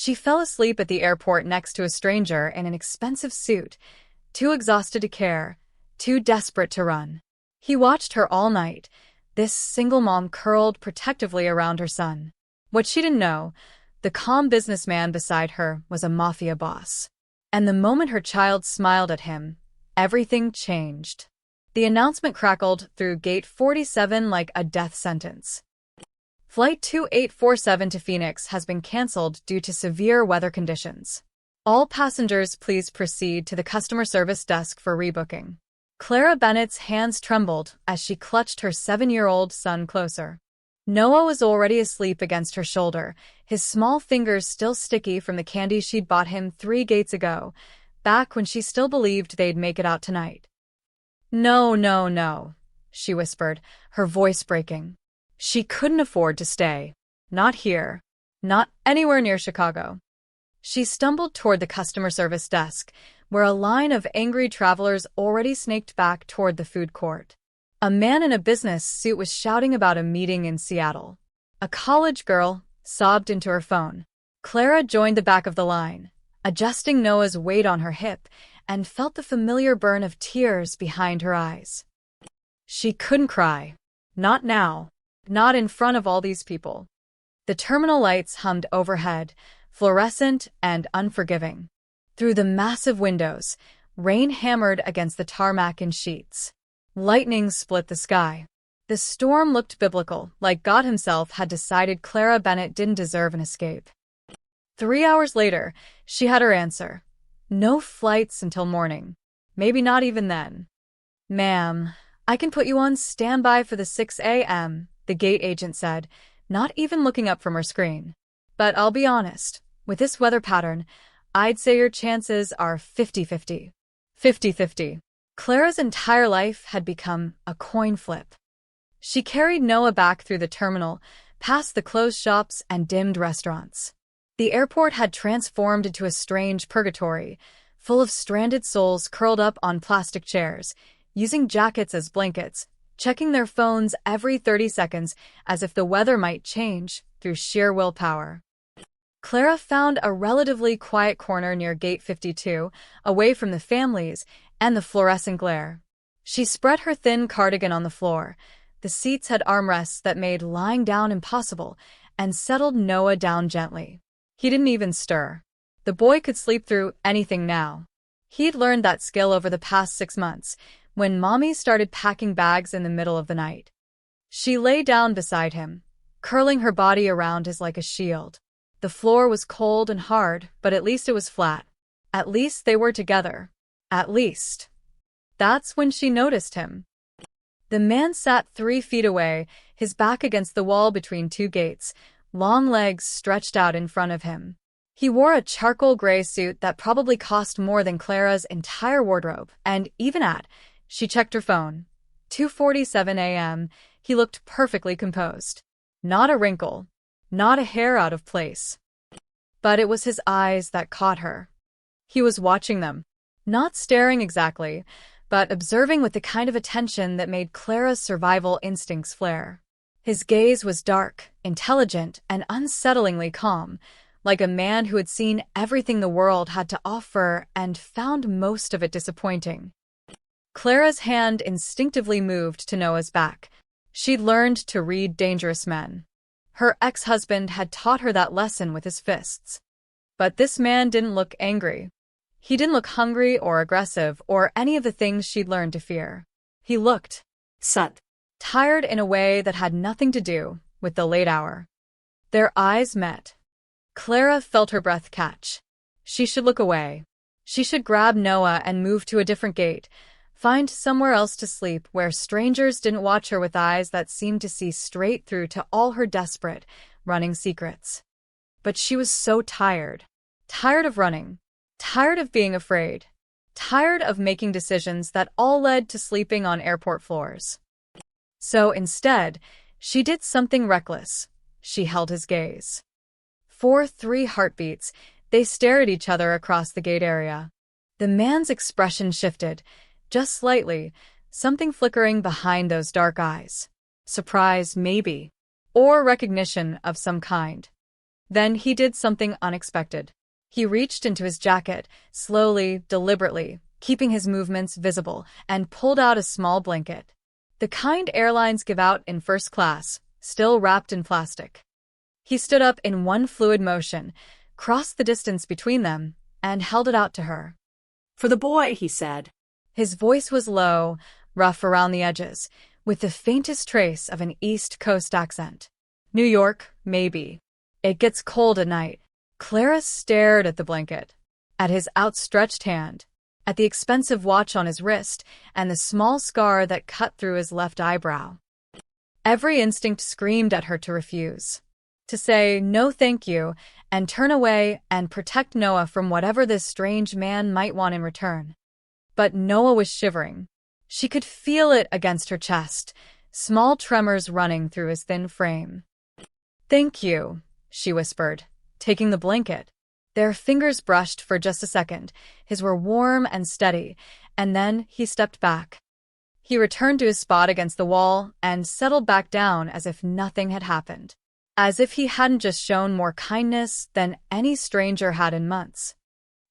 She fell asleep at the airport next to a stranger in an expensive suit, too exhausted to care, too desperate to run. He watched her all night, this single mom curled protectively around her son. What she didn't know, the calm businessman beside her was a mafia boss. And the moment her child smiled at him, everything changed. The announcement crackled through Gate 47 like a death sentence. Flight 2847 to Phoenix has been canceled due to severe weather conditions. All passengers please proceed to the customer service desk for rebooking. Clara Bennett's hands trembled as she clutched her 7-year-old son closer. Noah was already asleep against her shoulder, his small fingers still sticky from the candy she'd bought him 3 gates ago, back when she still believed they'd make it out tonight. No, no, no, she whispered, her voice breaking. She couldn't afford to stay. Not here. Not anywhere near Chicago. She stumbled toward the customer service desk, where a line of angry travelers already snaked back toward the food court. A man in a business suit was shouting about a meeting in Seattle. A college girl sobbed into her phone. Clara joined the back of the line, adjusting Noah's weight on her hip, and felt the familiar burn of tears behind her eyes. She couldn't cry. Not now. Not in front of all these people. The terminal lights hummed overhead, fluorescent and unforgiving. Through the massive windows, rain hammered against the tarmac in sheets. Lightning split the sky. The storm looked biblical, like God himself had decided Clara Bennett didn't deserve an escape. 3 hours later, she had her answer. No flights until morning. Maybe not even then. Ma'am, I can put you on standby for the 6 a.m., the gate agent said, not even looking up from her screen. But I'll be honest, with this weather pattern, I'd say your chances are 50-50. 50-50. Clara's entire life had become a coin flip. She carried Noah back through the terminal, past the closed shops and dimmed restaurants. The airport had transformed into a strange purgatory, full of stranded souls curled up on plastic chairs, using jackets as blankets, checking their phones every 30 seconds as if the weather might change through sheer willpower. Clara found a relatively quiet corner near Gate 52, away from the families and the fluorescent glare. She spread her thin cardigan on the floor. The seats had armrests that made lying down impossible, and settled Noah down gently. He didn't even stir. The boy could sleep through anything now. He'd learned that skill over the past 6 months, when Mommy started packing bags in the middle of the night. She lay down beside him, curling her body around his like a shield. The floor was cold and hard, but at least it was flat. At least they were together. At least. That's when she noticed him. The man sat 3 feet away, his back against the wall between 2 gates, long legs stretched out in front of him. He wore a charcoal gray suit that probably cost more than Clara's entire wardrobe, and even she checked her phone. 2:47 a.m., he looked perfectly composed. Not a wrinkle. Not a hair out of place. But it was his eyes that caught her. He was watching them. Not staring exactly, but observing with the kind of attention that made Clara's survival instincts flare. His gaze was dark, intelligent, and unsettlingly calm, like a man who had seen everything the world had to offer and found most of it disappointing. Clara's hand instinctively moved to Noah's back. She'd learned to read dangerous men. Her ex-husband had taught her that lesson with his fists. But this man didn't look angry. He didn't look hungry or aggressive or any of the things she'd learned to fear. He looked tired in a way that had nothing to do with the late hour. Their eyes met. Clara felt her breath catch. She should look away. She should grab Noah and move to a different gate, find somewhere else to sleep where strangers didn't watch her with eyes that seemed to see straight through to all her desperate, running secrets. But she was so tired. Tired of running. Tired of being afraid. Tired of making decisions that all led to sleeping on airport floors. So instead, she did something reckless. She held his gaze. For 3 heartbeats, they stared at each other across the gate area. The man's expression shifted, just slightly, something flickering behind those dark eyes. Surprise, maybe. Or recognition of some kind. Then he did something unexpected. He reached into his jacket, slowly, deliberately, keeping his movements visible, and pulled out a small blanket. The kind airlines give out in first class, still wrapped in plastic. He stood up in one fluid motion, crossed the distance between them, and held it out to her. "For the boy," he said. His voice was low, rough around the edges, with the faintest trace of an East Coast accent. "New York, maybe. It gets cold at night." Clara stared at the blanket, at his outstretched hand, at the expensive watch on his wrist, and the small scar that cut through his left eyebrow. Every instinct screamed at her to refuse, to say no thank you, and turn away and protect Noah from whatever this strange man might want in return. But Noah was shivering. She could feel it against her chest, small tremors running through his thin frame. "Thank you," she whispered, taking the blanket. Their fingers brushed for just a second. His were warm and steady, and then he stepped back. He returned to his spot against the wall and settled back down as if nothing had happened, as if he hadn't just shown more kindness than any stranger had in months.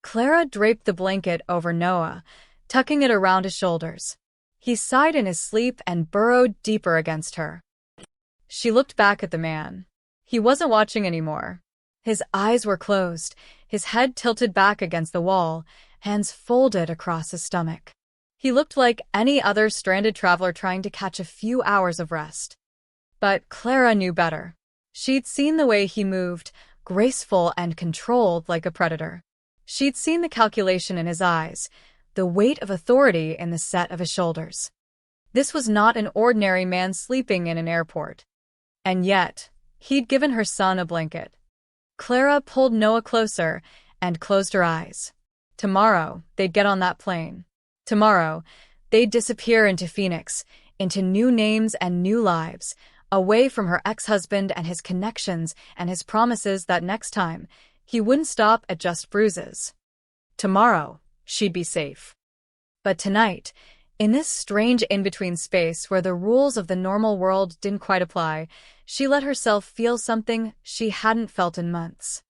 Clara draped the blanket over Noah, tucking it around his shoulders. He sighed in his sleep and burrowed deeper against her. She looked back at the man. He wasn't watching anymore. His eyes were closed, his head tilted back against the wall, hands folded across his stomach. He looked like any other stranded traveler trying to catch a few hours of rest. But Clara knew better. She'd seen the way he moved, graceful and controlled like a predator. She'd seen the calculation in his eyes, the weight of authority in the set of his shoulders. This was not an ordinary man sleeping in an airport. And yet, he'd given her son a blanket. Clara pulled Noah closer and closed her eyes. Tomorrow, they'd get on that plane. Tomorrow, they'd disappear into Phoenix, into new names and new lives, away from her ex-husband and his connections and his promises that next time, he wouldn't stop at just bruises. Tomorrow, she'd be safe. But tonight, in this strange in-between space where the rules of the normal world didn't quite apply, she let herself feel something she hadn't felt in months.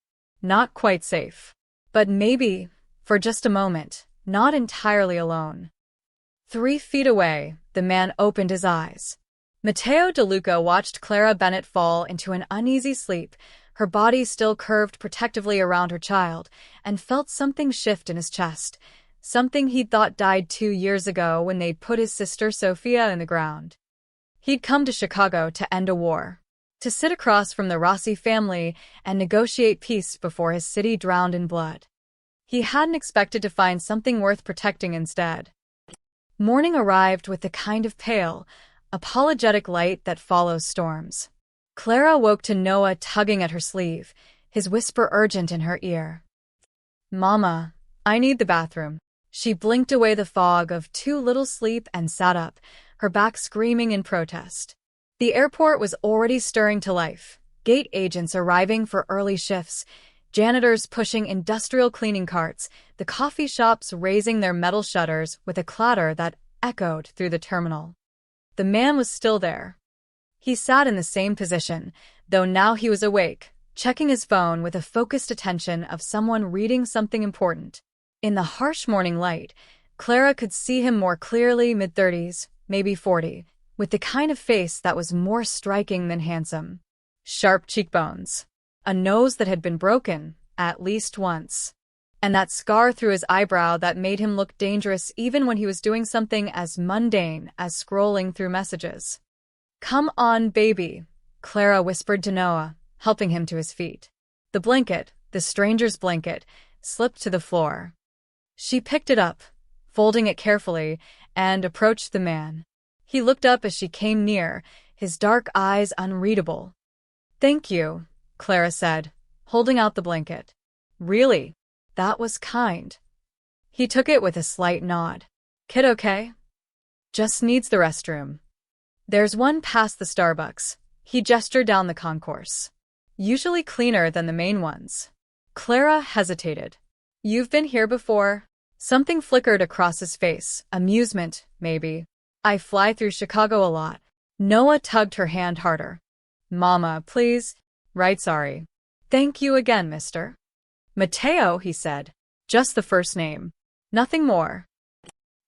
Not quite safe. But maybe, for just a moment, not entirely alone. 3 feet away, the man opened his eyes. Matteo DeLuca watched Clara Bennett fall into an uneasy sleep, her body still curved protectively around her child, and felt something shift in his chest, something he'd thought died 2 years ago when they'd put his sister Sophia in the ground. He'd come to Chicago to end a war, to sit across from the Rossi family and negotiate peace before his city drowned in blood. He hadn't expected to find something worth protecting instead. Morning arrived with the kind of pale, apologetic light that follows storms. Clara woke to Noah tugging at her sleeve, his whisper urgent in her ear. "Mama, I need the bathroom." She blinked away the fog of too little sleep and sat up, her back screaming in protest. The airport was already stirring to life, gate agents arriving for early shifts, janitors pushing industrial cleaning carts, the coffee shops raising their metal shutters with a clatter that echoed through the terminal. The man was still there. He sat in the same position, though now he was awake, checking his phone with the focused attention of someone reading something important. In the harsh morning light, Clara could see him more clearly, mid-30s, maybe 40, with the kind of face that was more striking than handsome. Sharp cheekbones, a nose that had been broken, at least once, and that scar through his eyebrow that made him look dangerous even when he was doing something as mundane as scrolling through messages. "Come on, baby," Clara whispered to Noah, helping him to his feet. The blanket, the stranger's blanket, slipped to the floor. She picked it up, folding it carefully, and approached the man. He looked up as she came near, his dark eyes unreadable. "Thank you," Clara said, holding out the blanket. "Really? That was kind." He took it with a slight nod. "Kid okay?" "Just needs the restroom." "There's one past the Starbucks." He gestured down the concourse. "Usually cleaner than the main ones." Clara hesitated. "You've been here before?" Something flickered across his face. Amusement, maybe. "I fly through Chicago a lot." Noah tugged her hand harder. "Mama, please." "Right, sorry." Thank you again, mister. Mateo, he said. Just the first name. Nothing more.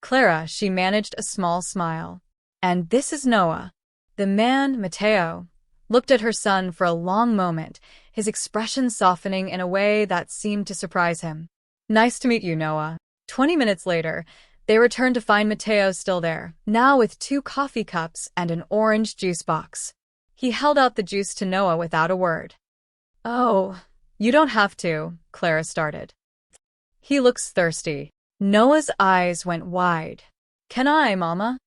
Clara, she managed a small smile. And this is Noah. The man, Mateo, looked at her son for a long moment, his expression softening in a way that seemed to surprise him. Nice to meet you, Noah. 20 minutes later, they returned to find Mateo still there, now with 2 coffee cups and an orange juice box. He held out the juice to Noah without a word. Oh, you don't have to, Clara started. He looks thirsty. Noah's eyes went wide. Can I, Mama?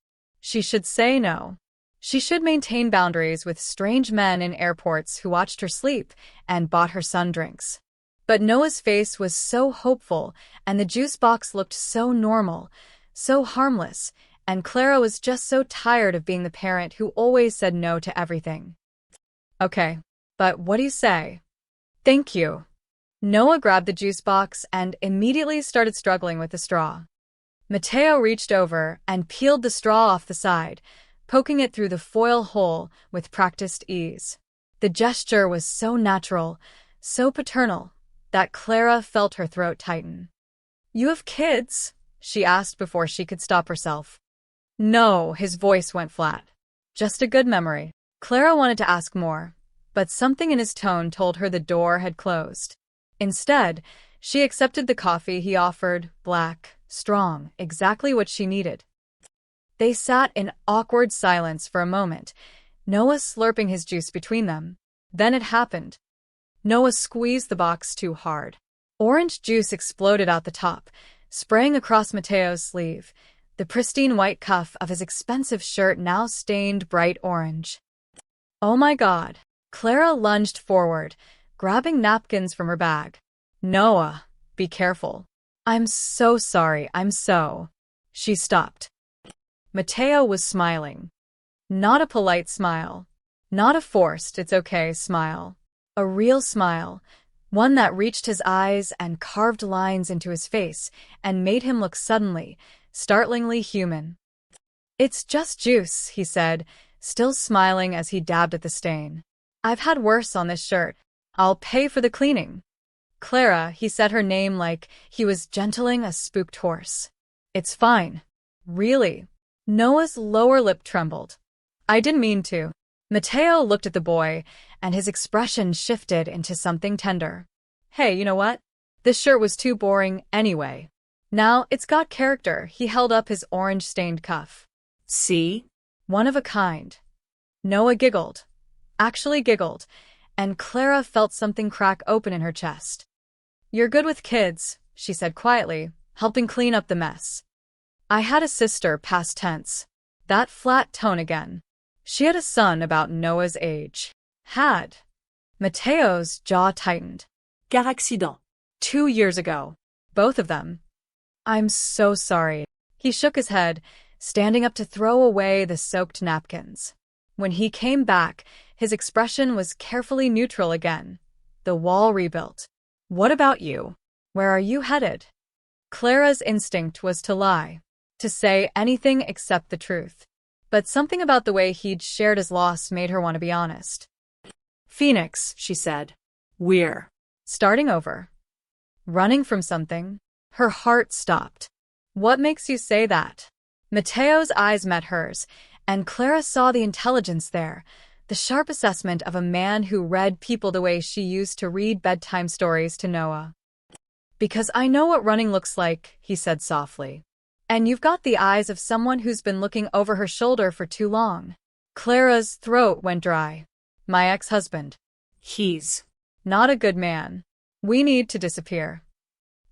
She should say no. She should maintain boundaries with strange men in airports who watched her sleep and bought her son drinks. But Noah's face was so hopeful, and the juice box looked so normal, so harmless, and Clara was just so tired of being the parent who always said no to everything. Okay, but what do you say? Thank you. Noah grabbed the juice box and immediately started struggling with the straw. Mateo reached over and peeled the straw off the side, poking it through the foil hole with practiced ease. The gesture was so natural, so paternal, that Clara felt her throat tighten. You have kids? She asked before she could stop herself. No, his voice went flat. Just a good memory. Clara wanted to ask more, but something in his tone told her the door had closed. Instead, she accepted the coffee he offered, black, strong, exactly what she needed. They sat in awkward silence for a moment, Noah slurping his juice between them. Then it happened. Noah squeezed the box too hard. Orange juice exploded out the top, spraying across Mateo's sleeve, the pristine white cuff of his expensive shirt now stained bright orange. Oh my God! Clara lunged forward, grabbing napkins from her bag. Noah, be careful. I'm so sorry, She stopped. Mateo was smiling. Not a polite smile. Not a forced, it's okay smile. A real smile. One that reached his eyes and carved lines into his face and made him look suddenly, startlingly human. It's just juice, he said, still smiling as he dabbed at the stain. I've had worse on this shirt. I'll pay for the cleaning. Clara, he said her name like he was gentling a spooked horse. It's fine. Really. Noah's lower lip trembled. I didn't mean to. Mateo looked at the boy, and his expression shifted into something tender. Hey, you know what? This shirt was too boring anyway. Now it's got character. He held up his orange-stained cuff. See? One of a kind. Noah giggled. Actually giggled, and Clara felt something crack open in her chest. You're good with kids, she said quietly, helping clean up the mess. I had a sister, past tense. That flat tone again. She had a son about Noah's age. Had. Mateo's jaw tightened. Car accident. 2 years ago. Both of them. I'm so sorry. He shook his head, standing up to throw away the soaked napkins. When he came back, his expression was carefully neutral again. The wall rebuilt. What about you? Where are you headed? Clara's instinct was to lie, to say anything except the truth. But something about the way he'd shared his loss made her want to be honest. Phoenix, she said. We're starting over. Running from something. Her heart stopped. What makes you say that? Mateo's eyes met hers, and Clara saw the intelligence there, the sharp assessment of a man who read people the way she used to read bedtime stories to Noah. Because I know what running looks like, he said softly. And you've got the eyes of someone who's been looking over her shoulder for too long. Clara's throat went dry. My ex-husband. He's not a good man. We need to disappear.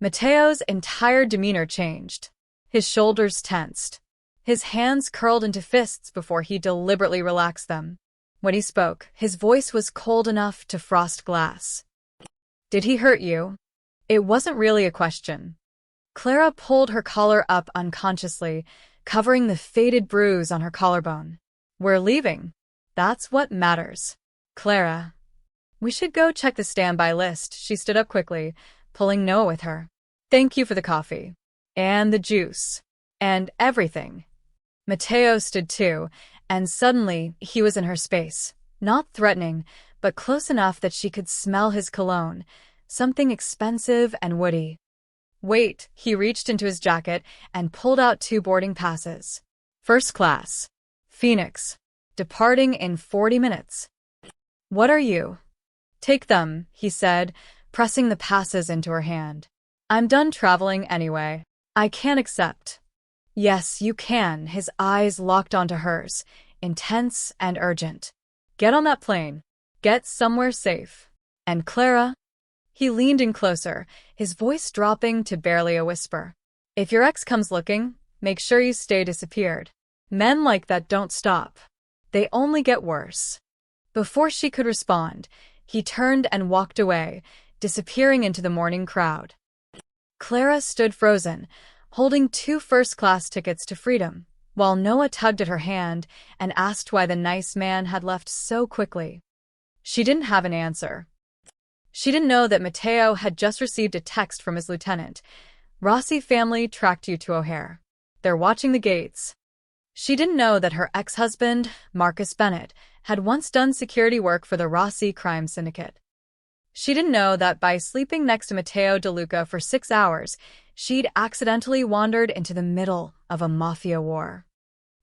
Mateo's entire demeanor changed. His shoulders tensed. His hands curled into fists before he deliberately relaxed them. When he spoke, his voice was cold enough to frost glass. Did he hurt you? It wasn't really a question. Clara pulled her collar up unconsciously, covering the faded bruise on her collarbone. We're leaving. That's what matters. Clara. We should go check the standby list. She stood up quickly, pulling Noah with her. Thank you for the coffee. And the juice. And everything. Mateo stood too, and suddenly he was in her space. Not threatening, but close enough that she could smell his cologne, something expensive and woody. Wait, he reached into his jacket and pulled out 2 boarding passes. First class. Phoenix. Departing in 40 minutes. What are you? Take them, he said, pressing the passes into her hand. I'm done traveling anyway. I can't accept. Yes, you can, his eyes locked onto hers, intense and urgent. Get on that plane. Get somewhere safe. And Clara? He leaned in closer, his voice dropping to barely a whisper. If your ex comes looking, make sure you stay disappeared. Men like that don't stop. They only get worse. Before she could respond, he turned and walked away, disappearing into the morning crowd. Clara stood frozen, holding 2 first-class tickets to freedom, while Noah tugged at her hand and asked why the nice man had left so quickly. She didn't have an answer. She didn't know that Mateo had just received a text from his lieutenant. Rossi family tracked you to O'Hare. They're watching the gates. She didn't know that her ex-husband, Marcus Bennett, had once done security work for the Rossi crime syndicate. She didn't know that by sleeping next to Matteo DeLuca for 6 hours, she'd accidentally wandered into the middle of a Mafia war.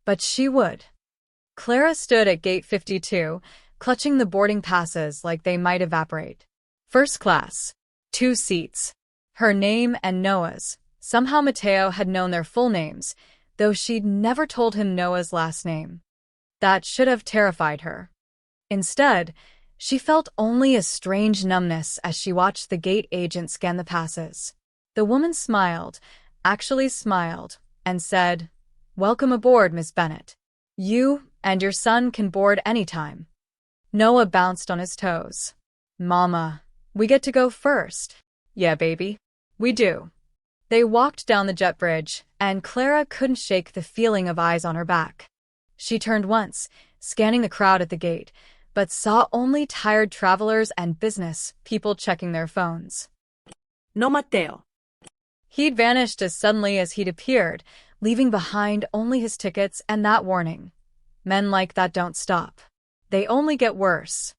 But she would. Clara stood at gate 52, clutching the boarding passes like they might evaporate. First class. 2 seats. Her name and Noah's. Somehow Matteo had known their full names, though she'd never told him Noah's last name. That should have terrified her. Instead, she felt only a strange numbness as she watched the gate agent scan the passes. The woman smiled, actually smiled, and said, "Welcome aboard, Miss Bennett. You and your son can board anytime." Noah bounced on his toes. "Mama, we get to go first." "Yeah, baby, we do." They walked down the jet bridge, and Clara couldn't shake the feeling of eyes on her back. She turned once, scanning the crowd at the gate, but saw only tired travelers and business people checking their phones. No, Mateo. He'd vanished as suddenly as he'd appeared, leaving behind only his tickets and that warning. Men like that don't stop. They only get worse.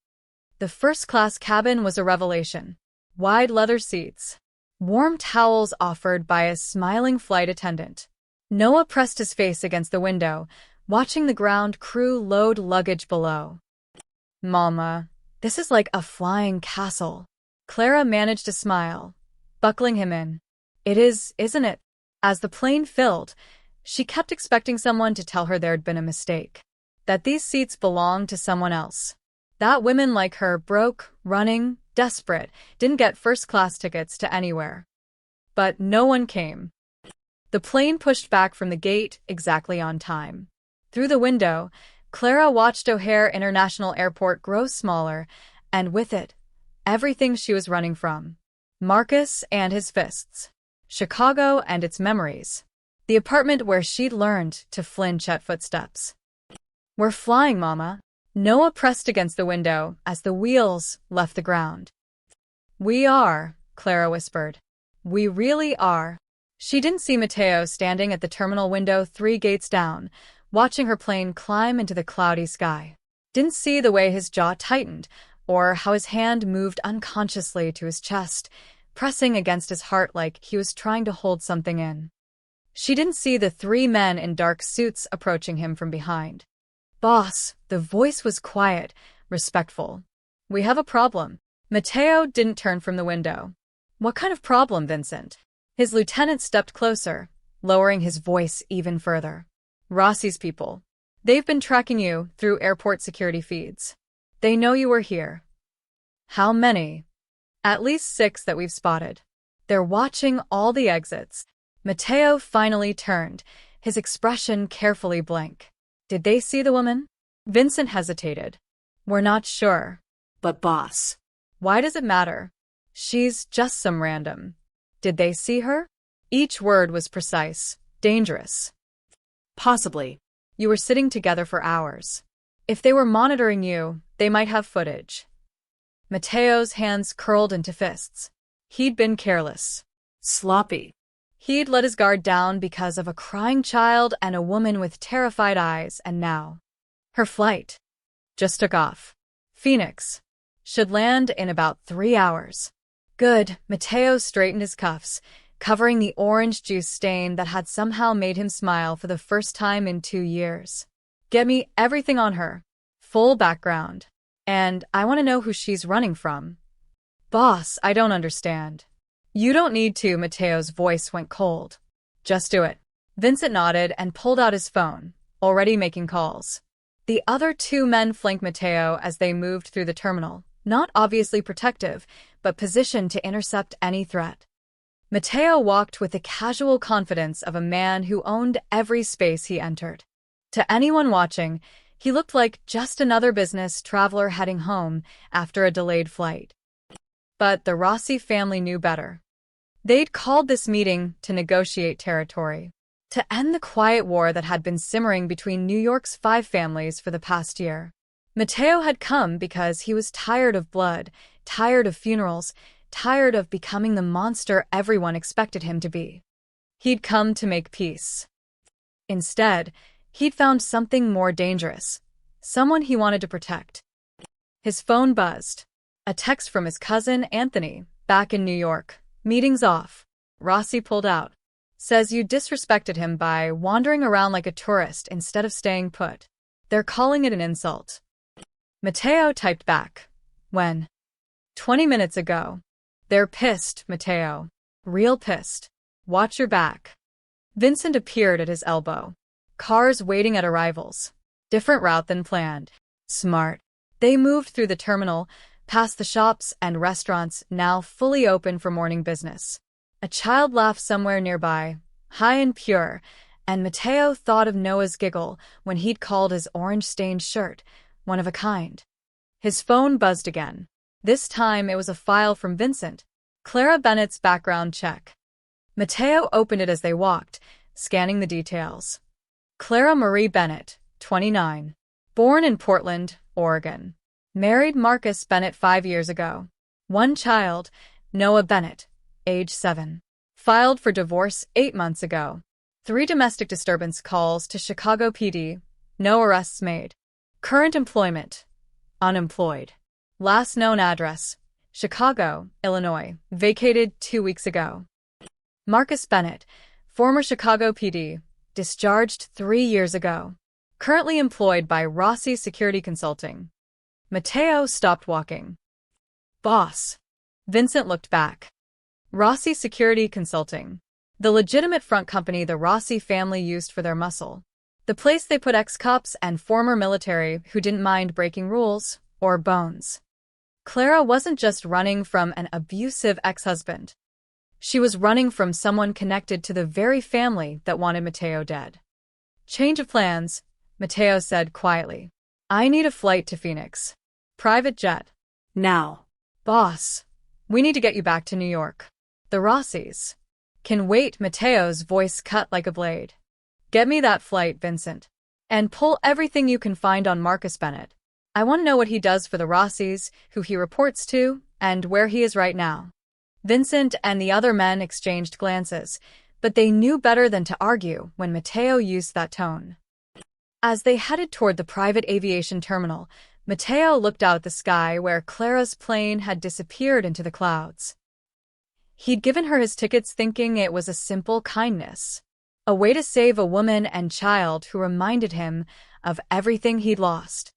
The first-class cabin was a revelation. Wide leather seats. Warm towels offered by a smiling flight attendant. Noah pressed his face against the window, watching the ground crew load luggage below. "Mama, this is like a flying castle." Clara managed to smile, buckling him in. "It is, isn't it?" As the plane filled, she kept expecting someone to tell her there'd been a mistake, that these seats belonged to someone else, that women like her, broke, running, desperate, didn't get first-class tickets to anywhere. But no one came. The plane pushed back from the gate exactly on time. Through the window, Clara watched O'Hare International Airport grow smaller, and with it, everything she was running from. Marcus and his fists. Chicago and its memories. The apartment where she'd learned to flinch at footsteps. "We're flying, Mama." Noah pressed against the window as the wheels left the ground. "We are," Clara whispered. "We really are." She didn't see Mateo standing at the terminal window 3 gates down, watching her plane climb into the cloudy sky. Didn't see the way his jaw tightened, or how his hand moved unconsciously to his chest, pressing against his heart like he was trying to hold something in. She didn't see the 3 men in dark suits approaching him from behind. "Boss," the voice was quiet, respectful. "We have a problem." Mateo didn't turn from the window. "What kind of problem, Vincent?" His lieutenant stepped closer, lowering his voice even further. "Rossi's people. They've been tracking you through airport security feeds. They know you were here." "How many?" "At least 6 that we've spotted. They're watching all the exits." Mateo finally turned, his expression carefully blank. "Did they see the woman?" Vincent hesitated. "We're not sure." "But boss." "Why does it matter? She's just some random." "Did they see her?" Each word was precise, dangerous. "Possibly." "You were sitting together for hours. If they were monitoring you, they might have footage." Mateo's hands curled into fists. He'd been careless. Sloppy. He'd let his guard down because of a crying child and a woman with terrified eyes, and now her flight just took off. Phoenix. Should land in about 3 hours. Good, Mateo straightened his cuffs, covering the orange juice stain that had somehow made him smile for the first time in 2 years. Get me everything on her. Full background. And I want to know who she's running from. Boss, I don't understand. You don't need to, Mateo's voice went cold. Just do it. Vincent nodded and pulled out his phone, already making calls. The other 2 men flanked Mateo as they moved through the terminal, not obviously protective, but positioned to intercept any threat. Mateo walked with the casual confidence of a man who owned every space he entered. To anyone watching, he looked like just another business traveler heading home after a delayed flight. But the Rossi family knew better. They'd called this meeting to negotiate territory, to end the quiet war that had been simmering between New York's 5 families for the past year. Mateo had come because he was tired of blood, tired of funerals, tired of becoming the monster everyone expected him to be. He'd come to make peace. Instead, he'd found something more dangerous, someone he wanted to protect. His phone buzzed. A text from his cousin, Anthony, back in New York. Meeting's off. Rossi pulled out. Says you disrespected him by wandering around like a tourist instead of staying put. They're calling it an insult. Mateo typed back. When? 20 minutes ago. They're pissed, Mateo. Real pissed. Watch your back. Vincent appeared at his elbow. Cars waiting at arrivals. Different route than planned. Smart. They moved through the terminal, past the shops and restaurants now fully open for morning business. A child laughed somewhere nearby, high and pure, and Mateo thought of Noah's giggle when he'd called his orange-stained shirt one of a kind. His phone buzzed again. This time it was a file from Vincent. Clara Bennett's background check. Mateo opened it as they walked, scanning the details. Clara Marie Bennett, 29. Born in Portland, Oregon. Married Marcus Bennett 5 years ago. 1 child, Noah Bennett, age 7. Filed for divorce 8 months ago. 3 domestic disturbance calls to Chicago PD. No arrests made. Current employment. Unemployed. Last known address. Chicago, Illinois. Vacated 2 weeks ago. Marcus Bennett, former Chicago PD. Discharged 3 years ago. Currently employed by Rossi Security Consulting. Mateo stopped walking. Boss. Vincent looked back. Rossi Security Consulting. The legitimate front company the Rossi family used for their muscle. The place they put ex-cops and former military who didn't mind breaking rules or bones. Clara wasn't just running from an abusive ex-husband. She was running from someone connected to the very family that wanted Mateo dead. Change of plans, Mateo said quietly. I need a flight to Phoenix. Private jet. Now. Boss, we need to get you back to New York. The Rossis can wait, Mateo's voice cut like a blade. Get me that flight, Vincent. And pull everything you can find on Marcus Bennett. I want to know what he does for the Rossis, who he reports to, and where he is right now. Vincent and the other men exchanged glances, but they knew better than to argue when Mateo used that tone. As they headed toward the private aviation terminal, Mateo looked out at the sky where Clara's plane had disappeared into the clouds. He'd given her his tickets thinking it was a simple kindness, a way to save a woman and child who reminded him of everything he'd lost.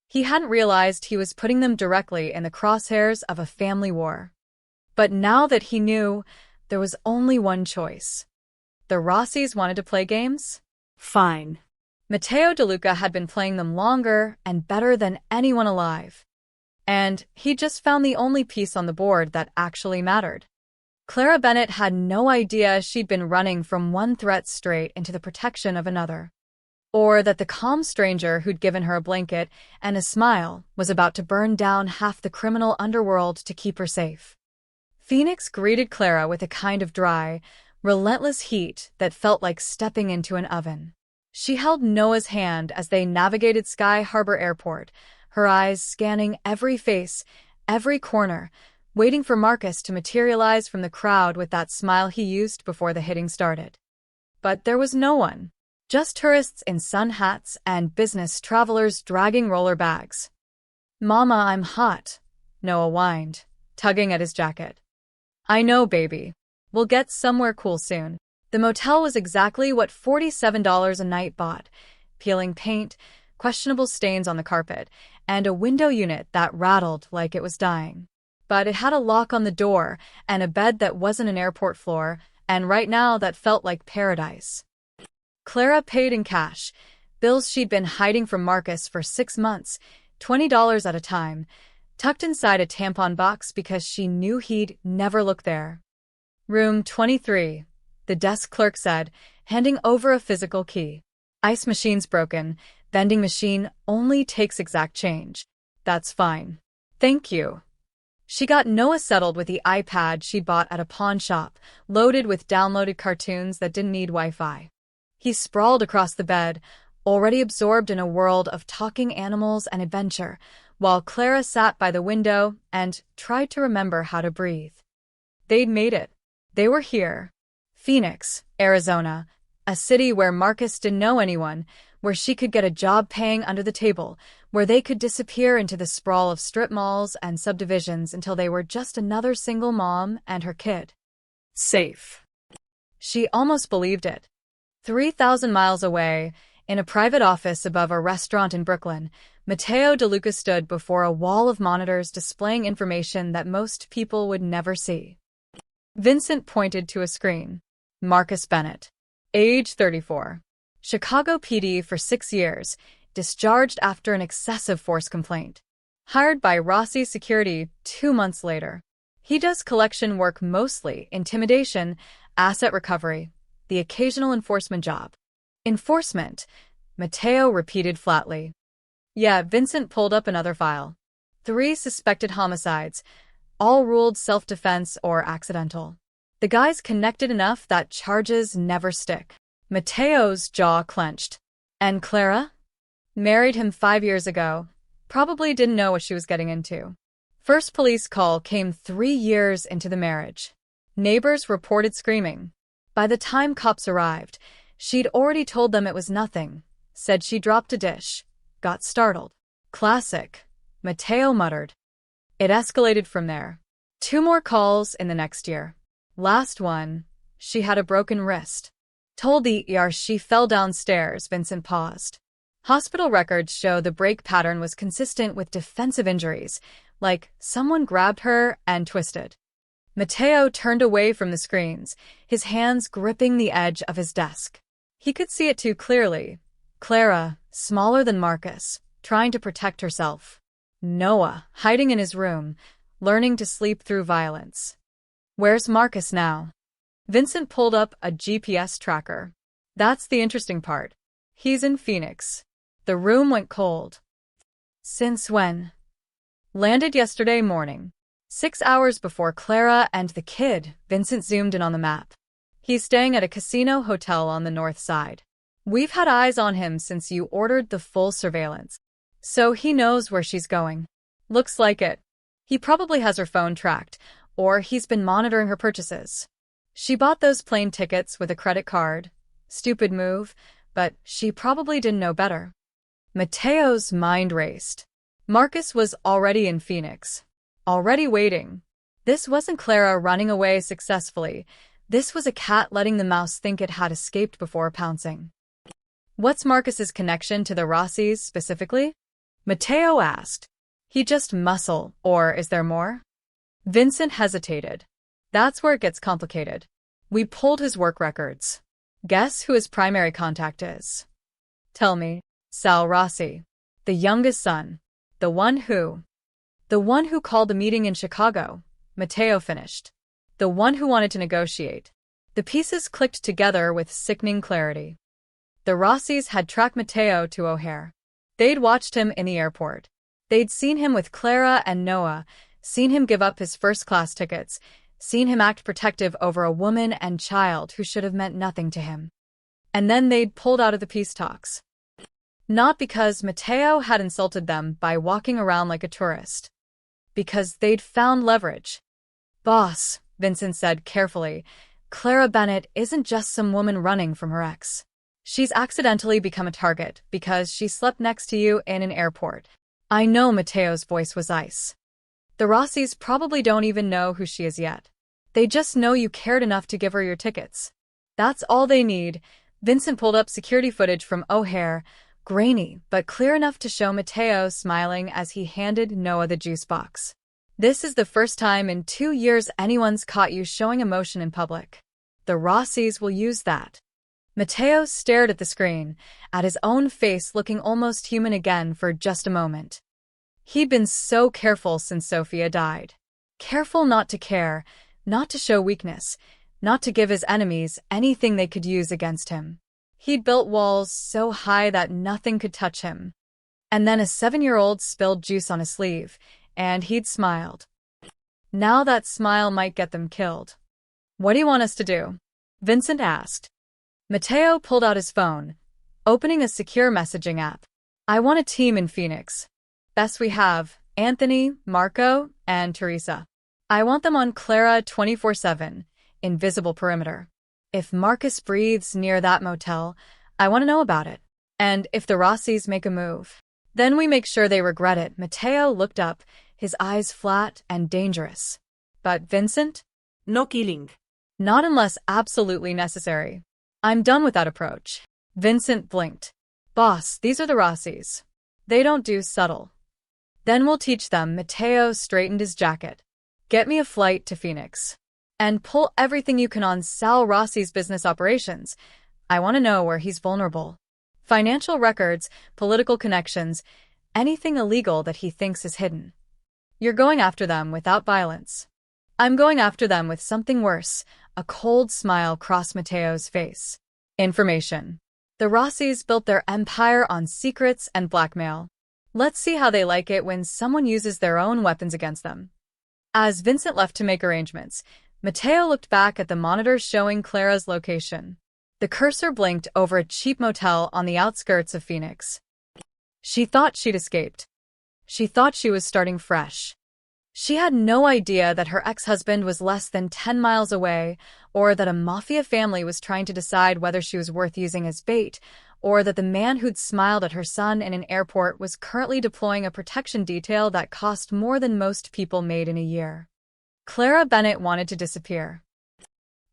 He hadn't realized he was putting them directly in the crosshairs of a family war. But now that he knew, there was only one choice. The Rossis wanted to play games? Fine. Mateo DeLuca had been playing them longer and better than anyone alive. And he'd just found the only piece on the board that actually mattered. Clara Bennett had no idea she'd been running from one threat straight into the protection of another. Or that the calm stranger who'd given her a blanket and a smile was about to burn down half the criminal underworld to keep her safe. Phoenix greeted Clara with a kind of dry, relentless heat that felt like stepping into an oven. She held Noah's hand as they navigated Sky Harbor Airport, her eyes scanning every face, every corner, waiting for Marcus to materialize from the crowd with that smile he used before the hitting started. But there was no one. Just tourists in sun hats and business travelers dragging roller bags. Mama, I'm hot, Noah whined, tugging at his jacket. I know, baby. We'll get somewhere cool soon. The motel was exactly what $47 a night bought. Peeling paint, questionable stains on the carpet, and a window unit that rattled like it was dying. But it had a lock on the door, and a bed that wasn't an airport floor, and right now that felt like paradise. Clara paid in cash, bills she'd been hiding from Marcus for 6 months, $20 at a time, tucked inside a tampon box because she knew he'd never look there. Room 23, the desk clerk said, handing over a physical key. Ice machine's broken. Vending machine only takes exact change. That's fine. Thank you. She got Noah settled with the iPad she'd bought at a pawn shop, loaded with downloaded cartoons that didn't need Wi-Fi. He sprawled across the bed, already absorbed in a world of talking animals and adventure, while Clara sat by the window and tried to remember how to breathe. They'd made it. They were here. Phoenix, Arizona, a city where Marcus didn't know anyone, where she could get a job paying under the table, where they could disappear into the sprawl of strip malls and subdivisions until they were just another single mom and her kid. Safe. She almost believed it. 3,000 miles away, in a private office above a restaurant in Brooklyn, Matteo DeLuca stood before a wall of monitors displaying information that most people would never see. Vincent pointed to a screen. Marcus Bennett. Age 34. Chicago PD for 6 years, discharged after an excessive force complaint. Hired by Rossi Security 2 months later. He does collection work mostly, intimidation, asset recovery, the occasional enforcement job. Enforcement, Matteo repeated flatly. Yeah, Vincent pulled up another file. 3 suspected homicides, all ruled self-defense or accidental. The guy's connected enough that charges never stick. Matteo's jaw clenched. And Clara? Married him 5 years ago. Probably didn't know what she was getting into. First police call came 3 years into the marriage. Neighbors reported screaming. By the time cops arrived, she'd already told them it was nothing, said she dropped a dish, got startled. Classic, Matteo muttered. It escalated from there. 2 more calls in the next year. Last one, she had a broken wrist. Told the ER she fell downstairs, Vincent paused. Hospital records show the break pattern was consistent with defensive injuries, like someone grabbed her and twisted. Matteo turned away from the screens, his hands gripping the edge of his desk. He could see it too clearly. Clara, smaller than Marcus, trying to protect herself. Noah, hiding in his room, learning to sleep through violence. Where's Marcus now? Vincent pulled up a GPS tracker. That's the interesting part. He's in Phoenix. The room went cold. Since when? Landed yesterday morning. 6 hours before Clara and the kid, Vincent zoomed in on the map. He's staying at a casino hotel on the north side. We've had eyes on him since you ordered the full surveillance. So he knows where she's going. Looks like it. He probably has her phone tracked, or he's been monitoring her purchases. She bought those plane tickets with a credit card. Stupid move, but she probably didn't know better. Matteo's mind raced. Marcus was already in Phoenix. Already waiting. This wasn't Clara running away successfully. This was a cat letting the mouse think it had escaped before pouncing. What's Marcus's connection to the Rossis specifically? Matteo asked. He just muscle, or is there more? Vincent hesitated. That's where it gets complicated. We pulled his work records. Guess who his primary contact is? Tell me. Sal Rossi. The youngest son. The one who called the meeting in Chicago, Matteo finished. The one who wanted to negotiate. The pieces clicked together with sickening clarity. The Rossis had tracked Matteo to O'Hare. They'd watched him in the airport. They'd seen him with Clara and Noah, seen him give up his first-class tickets, seen him act protective over a woman and child who should have meant nothing to him. And then they'd pulled out of the peace talks. Not because Matteo had insulted them by walking around like a tourist. Because they'd found leverage. Boss, Vincent said carefully, Clara Bennett isn't just some woman running from her ex. She's accidentally become a target because she slept next to you in an airport. I know. Matteo's voice was ice. The Rossis probably don't even know who she is yet. They just know you cared enough to give her your tickets. That's all they need. Vincent pulled up security footage from O'Hare, grainy but clear enough to show Mateo smiling as he handed Noah the juice box. This is the first time in 2 years anyone's caught you showing emotion in public. The Rossis will use that. Mateo stared at the screen, at his own face looking almost human again for just a moment. He'd been so careful since Sophia died. Careful not to care, not to show weakness, not to give his enemies anything they could use against him. He'd built walls so high that nothing could touch him. And then a 7-year-old spilled juice on his sleeve, and he'd smiled. Now that smile might get them killed. "What do you want us to do?" Vincent asked. Mateo pulled out his phone, opening a secure messaging app. "I want a team in Phoenix. Best we have, Anthony, Marco, and Teresa. I want them on Clara 24/7, invisible perimeter. If Marcus breathes near that motel, I want to know about it. And if the Rossis make a move, then we make sure they regret it." Mateo looked up, his eyes flat and dangerous. "But Vincent?" No killing. "Not unless absolutely necessary. I'm done with that approach." Vincent blinked. "Boss, these are the Rossis. They don't do subtle." "Then we'll teach them." Mateo straightened his jacket. "Get me a flight to Phoenix. And pull everything you can on Sal Rossi's business operations. I want to know where he's vulnerable. Financial records, political connections, anything illegal that he thinks is hidden. You're going after them without violence. I'm going after them with something worse." A cold smile crossed Mateo's face. "Information. The Rossis built their empire on secrets and blackmail. Let's see how they like it when someone uses their own weapons against them." As Vincent left to make arrangements, Mateo looked back at the monitors showing Clara's location. The cursor blinked over a cheap motel on the outskirts of Phoenix. She thought she'd escaped. She thought she was starting fresh. She had no idea that her ex-husband was less than 10 miles away, or that a Mafia family was trying to decide whether she was worth using as bait, or that the man who'd smiled at her son in an airport was currently deploying a protection detail that cost more than most people made in a year. Clara Bennett wanted to disappear.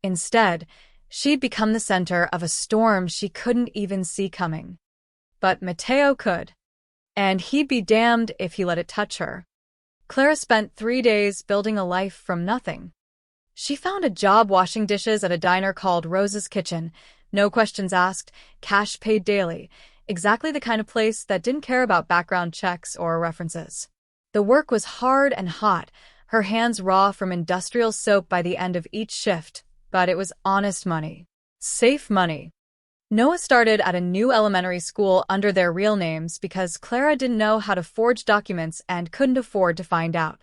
Instead, she'd become the center of a storm she couldn't even see coming. But Mateo could. And he'd be damned if he let it touch her. Clara spent 3 days building a life from nothing. She found a job washing dishes at a diner called Rose's Kitchen. No questions asked, cash paid daily. Exactly the kind of place that didn't care about background checks or references. The work was hard and hot, her hands raw from industrial soap by the end of each shift, but it was honest money. Safe money. Noah started at a new elementary school under their real names because Clara didn't know how to forge documents and couldn't afford to find out.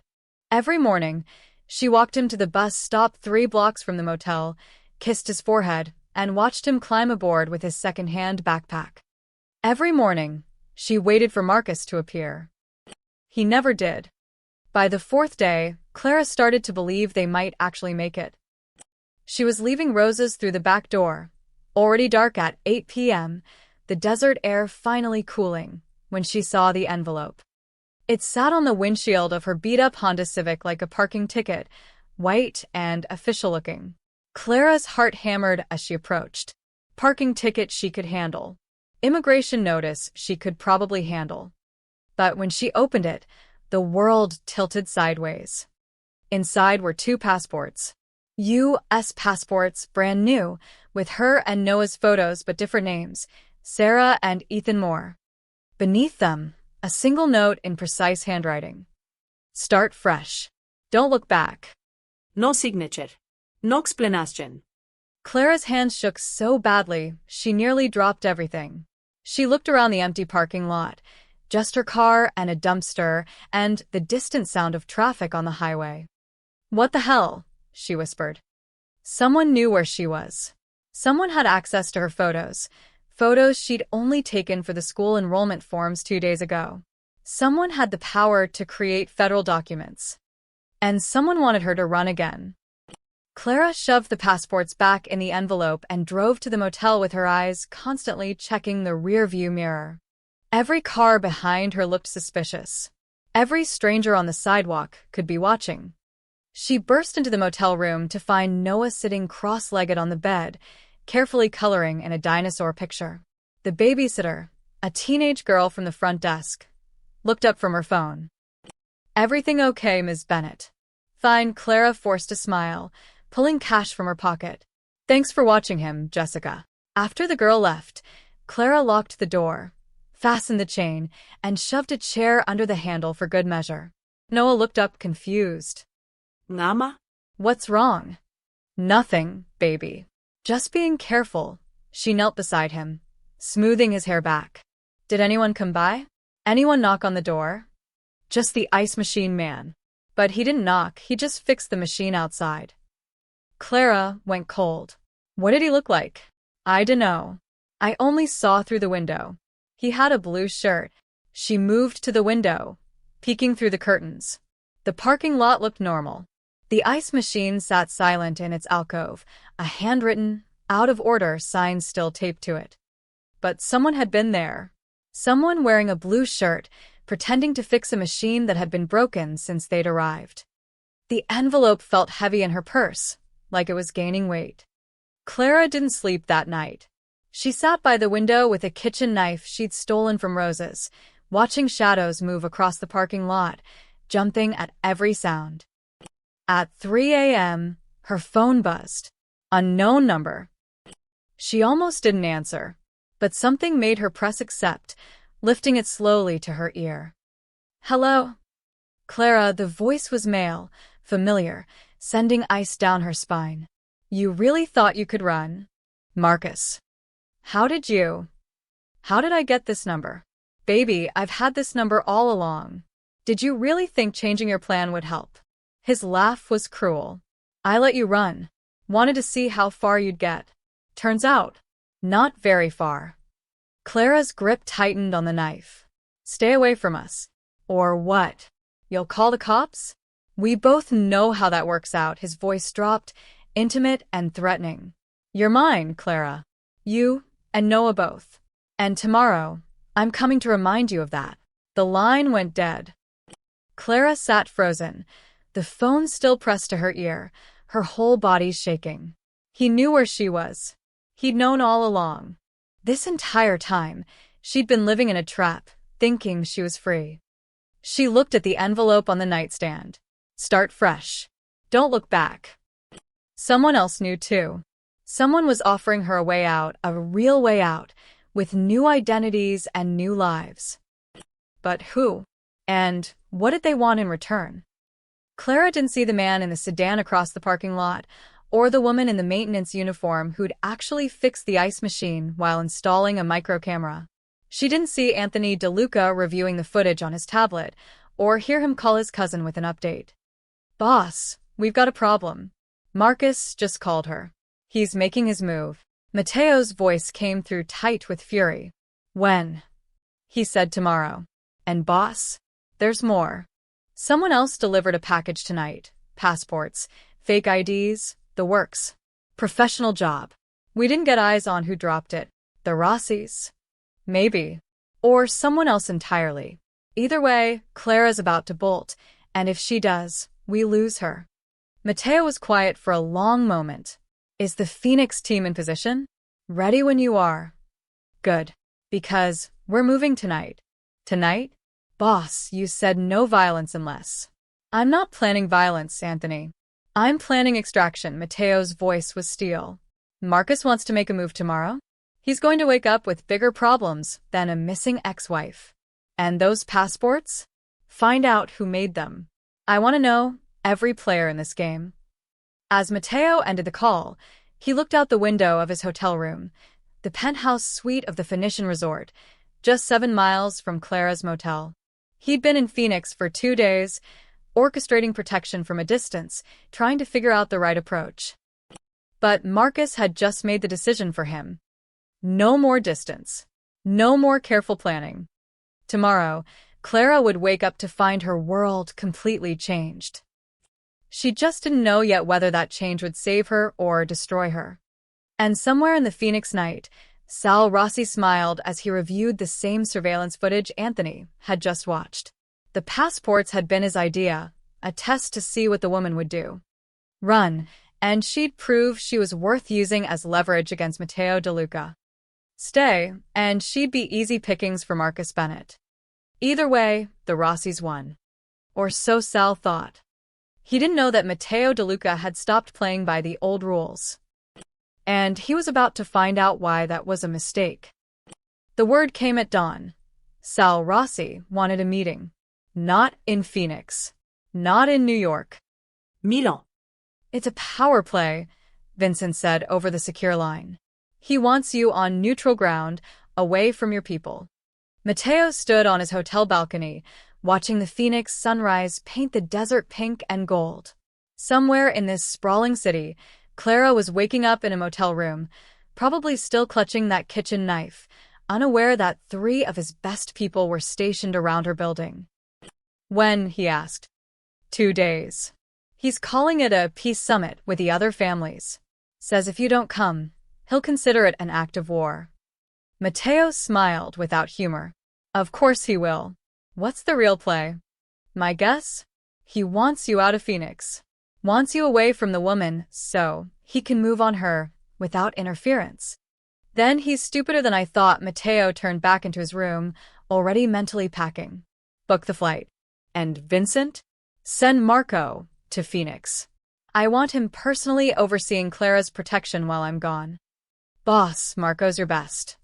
Every morning, she walked him to the bus stop 3 blocks from the motel, kissed his forehead, and watched him climb aboard with his second-hand backpack. Every morning, she waited for Marcus to appear. He never did. By the 4th day, Clara started to believe they might actually make it. She was leaving Rose's through the back door, already dark at 8 p.m., the desert air finally cooling, when she saw the envelope. It sat on the windshield of her beat-up Honda Civic like a parking ticket, white and official-looking. Clara's heart hammered as she approached. Parking ticket she could handle. Immigration notice she could probably handle. But when she opened it, the world tilted sideways. Inside were 2 passports. U.S. passports, brand new, with her and Noah's photos but different names, Sarah and Ethan Moore. Beneath them, a single note in precise handwriting. Start fresh. Don't look back. No signature. No explanation. Clara's hands shook so badly, she nearly dropped everything. She looked around the empty parking lot, just her car and a dumpster, and the distant sound of traffic on the highway. "What the hell?" she whispered. Someone knew where she was. Someone had access to her photos she'd only taken for the school enrollment forms 2 days ago. Someone had the power to create federal documents. And someone wanted her to run again. Clara shoved the passports back in the envelope and drove to the motel with her eyes constantly checking the rearview mirror. Every car behind her looked suspicious. Every stranger on the sidewalk could be watching. She burst into the motel room to find Noah sitting cross-legged on the bed, carefully coloring in a dinosaur picture. The babysitter, a teenage girl from the front desk, looked up from her phone. "Everything okay, Ms. Bennett?" "Fine," Clara forced a smile, pulling cash from her pocket. "Thanks for watching him, Jessica." After the girl left, Clara locked the door, fastened the chain, and shoved a chair under the handle for good measure. Noah looked up confused. Ngama? "What's wrong?" "Nothing, baby. Just being careful." She knelt beside him, smoothing his hair back. "Did anyone come by? Anyone knock on the door?" "Just the ice machine man." "But he didn't knock, he just fixed the machine outside." Clara went cold. "What did he look like?" "I dunno. I only saw through the window. He had a blue shirt." She moved to the window, peeking through the curtains. The parking lot looked normal. The ice machine sat silent in its alcove, a handwritten, out-of-order sign still taped to it. But someone had been there. Someone wearing a blue shirt, pretending to fix a machine that had been broken since they'd arrived. The envelope felt heavy in her purse, like it was gaining weight. Clara didn't sleep that night. She sat by the window with a kitchen knife she'd stolen from Rose's, watching shadows move across the parking lot, jumping at every sound. At 3 a.m., her phone buzzed. Unknown number. She almost didn't answer, but something made her press accept, lifting it slowly to her ear. "Hello?" Clara, the voice was male, familiar, sending ice down her spine. "You really thought you could run?" "Marcus. How did I get this number?" "Baby, I've had this number all along. Did you really think changing your plan would help?" His laugh was cruel. "I let you run. Wanted to see how far you'd get. Turns out, not very far." Clara's grip tightened on the knife. "Stay away from us. Or what? You'll call the cops?" "We both know how that works out." His voice dropped, intimate and threatening. "You're mine, Clara. You and Noah both. And tomorrow, I'm coming to remind you of that." The line went dead. Clara sat frozen, the phone still pressed to her ear, her whole body shaking. He knew where she was. He'd known all along. This entire time, she'd been living in a trap, thinking she was free. She looked at the envelope on the nightstand. Start fresh. Don't look back. Someone else knew too. Someone was offering her a way out, a real way out, with new identities and new lives. But who? And what did they want in return? Clara didn't see the man in the sedan across the parking lot, or the woman in the maintenance uniform who'd actually fixed the ice machine while installing a micro camera. She didn't see Anthony DeLuca reviewing the footage on his tablet, or hear him call his cousin with an update. "Boss, we've got a problem." Marcus just called her. "He's making his move." Mateo's voice came through tight with fury. "When?" He said tomorrow. "And boss, there's more. Someone else delivered a package tonight. Passports, fake IDs, the works. Professional job. We didn't get eyes on who dropped it. The Rossis? Maybe. Or someone else entirely. Either way, Clara's about to bolt, and if she does, we lose her." Mateo was quiet for a long moment. "Is the Phoenix team in position?" "Ready when you are." "Good. Because we're moving tonight." "Tonight?" "Boss, you said no violence unless." "I'm not planning violence, Anthony. I'm planning extraction." Mateo's voice was steel. "Marcus wants to make a move tomorrow? He's going to wake up with bigger problems than a missing ex-wife. And those passports? Find out who made them. I want to know every player in this game." As Mateo ended the call, he looked out the window of his hotel room, the penthouse suite of the Phoenician resort, just 7 miles from Clara's motel. He'd been in Phoenix for 2 days, orchestrating protection from a distance, trying to figure out the right approach. But Marcus had just made the decision for him. No more distance. No more careful planning. Tomorrow, Clara would wake up to find her world completely changed. She just didn't know yet whether that change would save her or destroy her. And somewhere in the Phoenix night, Sal Rossi smiled as he reviewed the same surveillance footage Anthony had just watched. The passports had been his idea, a test to see what the woman would do. Run, and she'd prove she was worth using as leverage against Matteo De Luca. Stay, and she'd be easy pickings for Marcus Bennett. Either way, the Rossis won. Or so Sal thought. He didn't know that Matteo De Luca had stopped playing by the old rules. And he was about to find out why that was a mistake. The word came at dawn. Sal Rossi wanted a meeting. Not in Phoenix. Not in New York. Milan. It's a power play, Vincent said over the secure line. He wants you on neutral ground, away from your people. Matteo stood on his hotel balcony, watching the Phoenix sunrise paint the desert pink and gold. Somewhere in this sprawling city, Clara was waking up in a motel room, probably still clutching that kitchen knife, unaware that 3 of his best people were stationed around her building. When, he asked. 2 days. He's calling it a peace summit with the other families. Says if you don't come, he'll consider it an act of war. Matteo smiled without humor. Of course he will. What's the real play? My guess? He wants you out of Phoenix. Wants you away from the woman so he can move on her without interference. Then he's stupider than I thought. Matteo turned back into his room, already mentally packing. Book the flight. And Vincent? Send Marco to Phoenix. I want him personally overseeing Clara's protection while I'm gone. Boss, Marco's your best.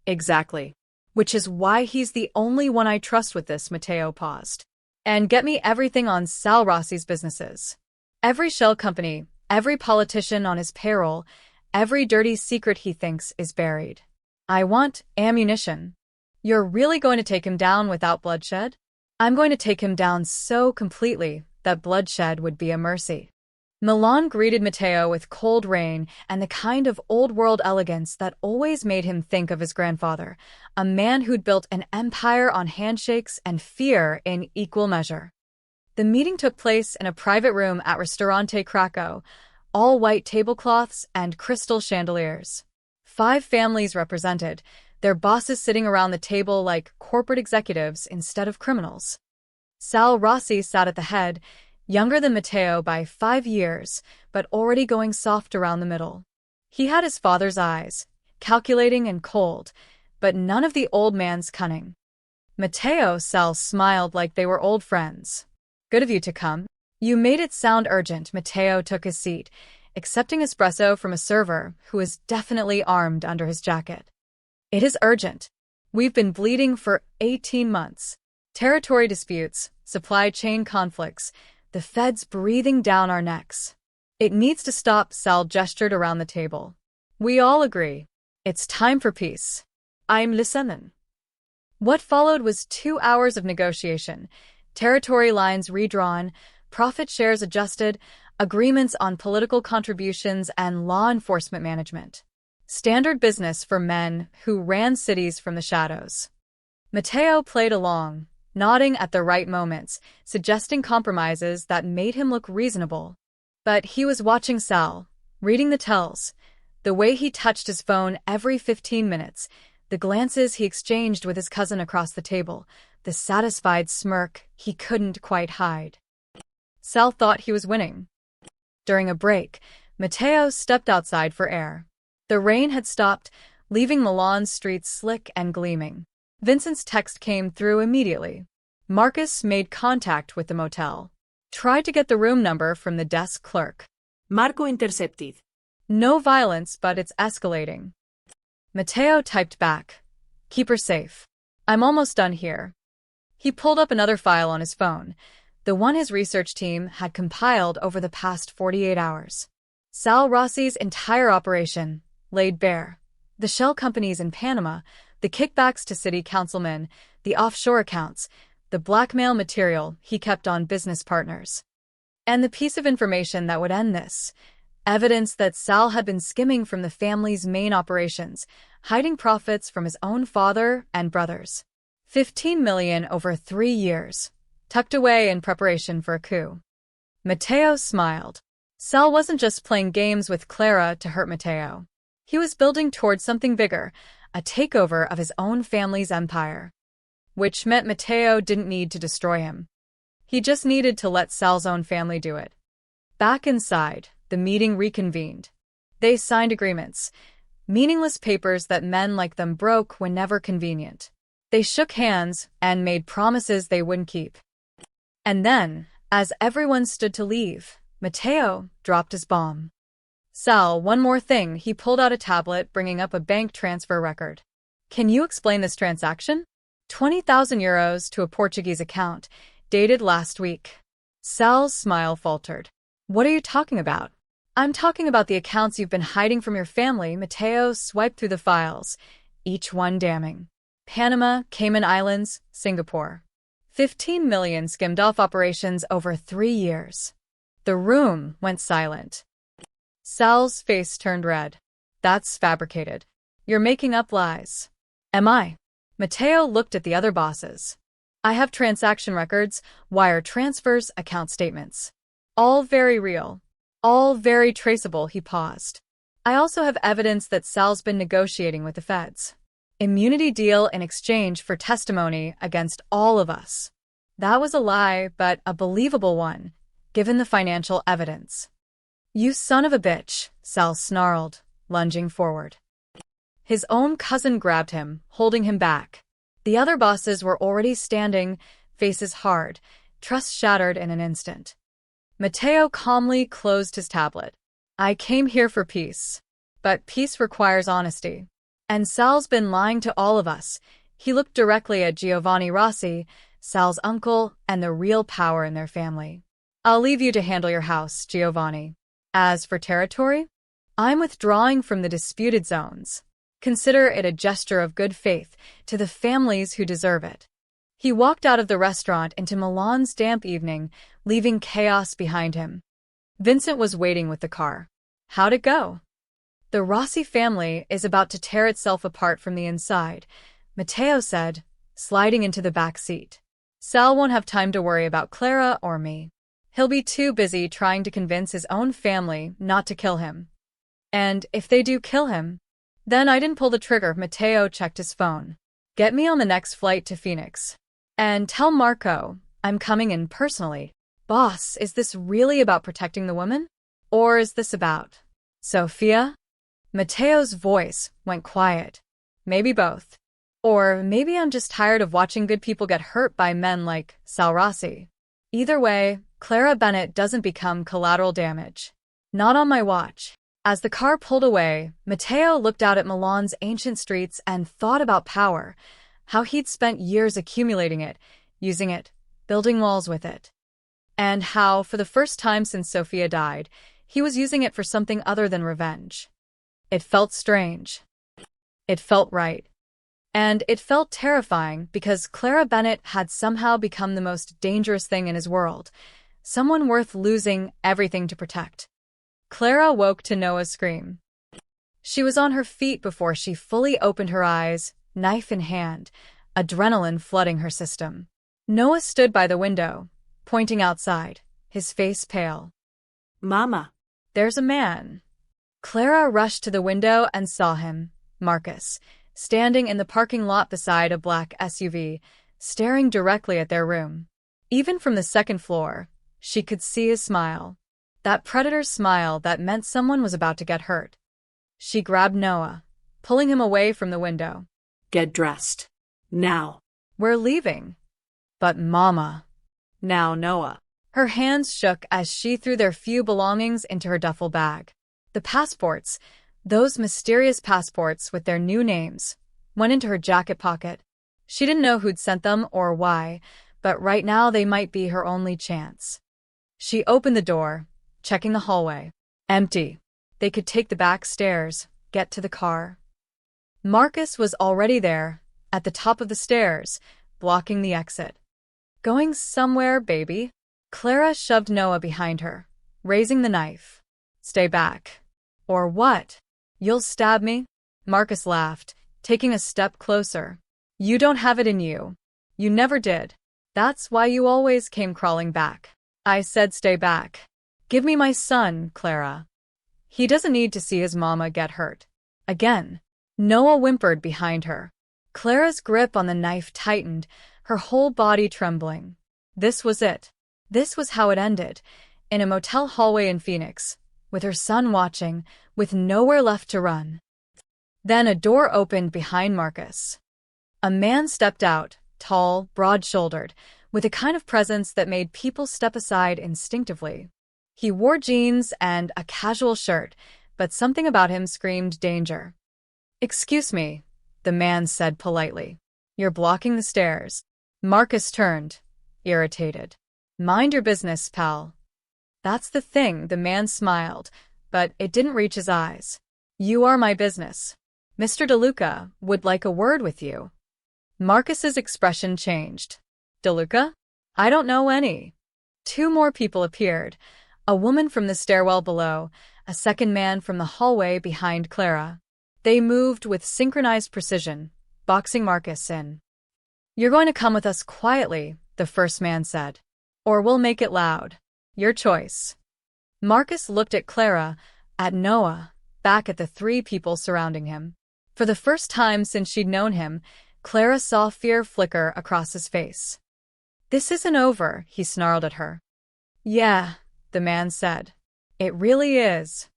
Exactly. Which is why he's the only one I trust with this. Matteo paused. And get me everything on Sal Rossi's businesses. Every shell company, every politician on his payroll, every dirty secret he thinks is buried. I want ammunition. You're really going to take him down without bloodshed? I'm going to take him down so completely that bloodshed would be a mercy. Milan greeted Matteo with cold rain and the kind of old-world elegance that always made him think of his grandfather, a man who'd built an empire on handshakes and fear in equal measure. The meeting took place in a private room at Ristorante Krakow, all white tablecloths and crystal chandeliers. 5 families represented, their bosses sitting around the table like corporate executives instead of criminals. Sal Rossi sat at the head, younger than Matteo by 5 years, but already going soft around the middle. He had his father's eyes, calculating and cold, but none of the old man's cunning. Matteo, Sal smiled like they were old friends. Good of you to come. You made it sound urgent. Matteo took his seat, accepting espresso from a server who was definitely armed under his jacket. It is urgent. We've been bleeding for 18 months. Territory disputes, supply chain conflicts, the feds breathing down our necks. It needs to stop. Sal gestured around the table. We all agree. It's time for peace. I'm listening. What followed was 2 hours of negotiation, territory lines redrawn, profit shares adjusted, agreements on political contributions and law enforcement management. Standard business for men who ran cities from the shadows. Matteo played along, nodding at the right moments, suggesting compromises that made him look reasonable. But he was watching Sal, reading the tells, the way he touched his phone every 15 minutes, the glances he exchanged with his cousin across the table, the satisfied smirk he couldn't quite hide. Sal thought he was winning. During a break, Matteo stepped outside for air. The rain had stopped, leaving Milan's streets slick and gleaming. Vincent's text came through immediately. Marcus made contact with the motel. Tried to get the room number from the desk clerk. Marco intercepted. No violence, but it's escalating. Matteo typed back. Keep her safe. I'm almost done here. He pulled up another file on his phone, the one his research team had compiled over the past 48 hours. Sal Rossi's entire operation, laid bare. The shell companies in Panama, the kickbacks to city councilmen, the offshore accounts, the blackmail material he kept on business partners. And the piece of information that would end this, evidence that Sal had been skimming from the family's main operations, hiding profits from his own father and brothers. 15 million over 3 years, tucked away in preparation for a coup. Matteo smiled. Sal wasn't just playing games with Clara to hurt Matteo. He was building towards something bigger, a takeover of his own family's empire. which meant Mateo didn't need to destroy him. He just needed to let Sal's own family do it. Back inside, the meeting reconvened. They signed agreements, meaningless papers that men like them broke whenever convenient. They shook hands and made promises they wouldn't keep. And then, as everyone stood to leave, Mateo dropped his bomb. Sal, one more thing. He pulled out a tablet, bringing up a bank transfer record. Can you explain this transaction? 20,000 euros to a Portuguese account, dated last week. Sal's smile faltered. What are you talking about? I'm talking about the accounts you've been hiding from your family. Mateo swiped through the files, each one damning. Panama, Cayman Islands, Singapore. 15 million skimmed off operations over 3 years. The room went silent. Sal's face turned red. That's fabricated. You're making up lies. Am I? Mateo looked at the other bosses. I have transaction records, wire transfers, account statements. All very real. All very traceable. He paused. I also have evidence that Sal's been negotiating with the feds. Immunity deal in exchange for testimony against all of us. That was a lie, but a believable one, given the financial evidence. You son of a bitch, Sal snarled, lunging forward. His own cousin grabbed him, holding him back. The other bosses were already standing, faces hard, trust shattered in an instant. Mateo calmly closed his tablet. I came here for peace. But peace requires honesty. And Sal's been lying to all of us. He looked directly at Giovanni Rossi, Sal's uncle, and the real power in their family. I'll leave you to handle your house, Giovanni. As for territory, I'm withdrawing from the disputed zones. Consider it a gesture of good faith to the families who deserve it. He walked out of the restaurant into Milan's damp evening, leaving chaos behind him. Vincent was waiting with the car. How'd it go? The Rossi family is about to tear itself apart from the inside, Mateo said, sliding into the back seat. Sal won't have time to worry about Clara or me. He'll be too busy trying to convince his own family not to kill him. And if they do kill him, then I didn't pull the trigger. Mateo checked his phone. Get me on the next flight to Phoenix. And tell Marco I'm coming in personally. Boss, is this really about protecting the woman? Or is this about Sophia? Mateo's voice went quiet. Maybe both. Or maybe I'm just tired of watching good people get hurt by men like Sal Rossi. Either way, Clara Bennett doesn't become collateral damage. Not on my watch. As the car pulled away, Mateo looked out at Milan's ancient streets and thought about power, how he'd spent years accumulating it, using it, building walls with it. And how, for the first time since Sophia died, he was using it for something other than revenge. It felt strange. It felt right. And it felt terrifying because Clara Bennett had somehow become the most dangerous thing in his world, someone worth losing everything to protect. Clara woke to Noah's scream. She was on her feet before she fully opened her eyes, knife in hand, adrenaline flooding her system. Noah stood by the window, pointing outside, his face pale. Mama. There's a man. Clara rushed to the window and saw him, Marcus, standing in the parking lot beside a black SUV, staring directly at their room. Even from the second floor, she could see his smile. That predator's smile that meant someone was about to get hurt. She grabbed Noah, pulling him away from the window. Get dressed. Now. We're leaving. But Mama. Now, Noah. Her hands shook as she threw their few belongings into her duffel bag. The passports, those mysterious passports with their new names, went into her jacket pocket. She didn't know who'd sent them or why, but right now they might be her only chance. She opened the door, checking the hallway. Empty. They could take the back stairs, get to the car. Marcus was already there, at the top of the stairs, blocking the exit. Going somewhere, baby? Clara shoved Noah behind her, raising the knife. Stay back. Or what? You'll stab me? Marcus laughed, taking a step closer. You don't have it in you. You never did. That's why you always came crawling back. I said stay back. Give me my son, Clara. He doesn't need to see his mama get hurt. Again. Noah whimpered behind her. Clara's grip on the knife tightened, her whole body trembling. This was it. This was how it ended, in a motel hallway in Phoenix, with her son watching, with nowhere left to run. Then a door opened behind Marcus. A man stepped out, tall, broad-shouldered, with a kind of presence that made people step aside instinctively. He wore jeans and a casual shirt, but something about him screamed danger. "Excuse me," the man said politely. "You're blocking the stairs." Marcus turned, irritated. "Mind your business, pal." "That's the thing," the man smiled, but it didn't reach his eyes. "You are my business. Mr. DeLuca would like a word with you." Marcus's expression changed. "DeLuca? I don't know any." Two more people appeared, a woman from the stairwell below, a second man from the hallway behind Clara. They moved with synchronized precision, boxing Marcus in. "You're going to come with us quietly," the first man said. "Or we'll make it loud. Your choice." Marcus looked at Clara, at Noah, back at the three people surrounding him. For the first time since she'd known him, Clara saw fear flicker across his face. "This isn't over," he snarled at her. "Yeah," the man said. "It really is."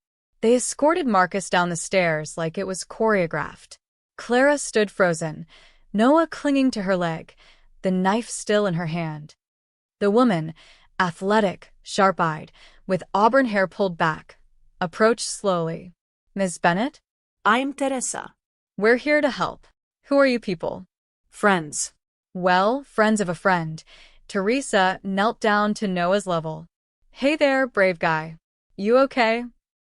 They escorted Marcus down the stairs like it was choreographed. Clara stood frozen, Noah clinging to her leg, the knife still in her hand. The woman, athletic, sharp-eyed, with auburn hair pulled back, approached slowly. "Miss Bennett?" I'm Teresa. "We're here to help. Who are you people?" Friends. "Well, friends of a friend." Teresa knelt down to Noah's level. "Hey there, brave guy. You okay?"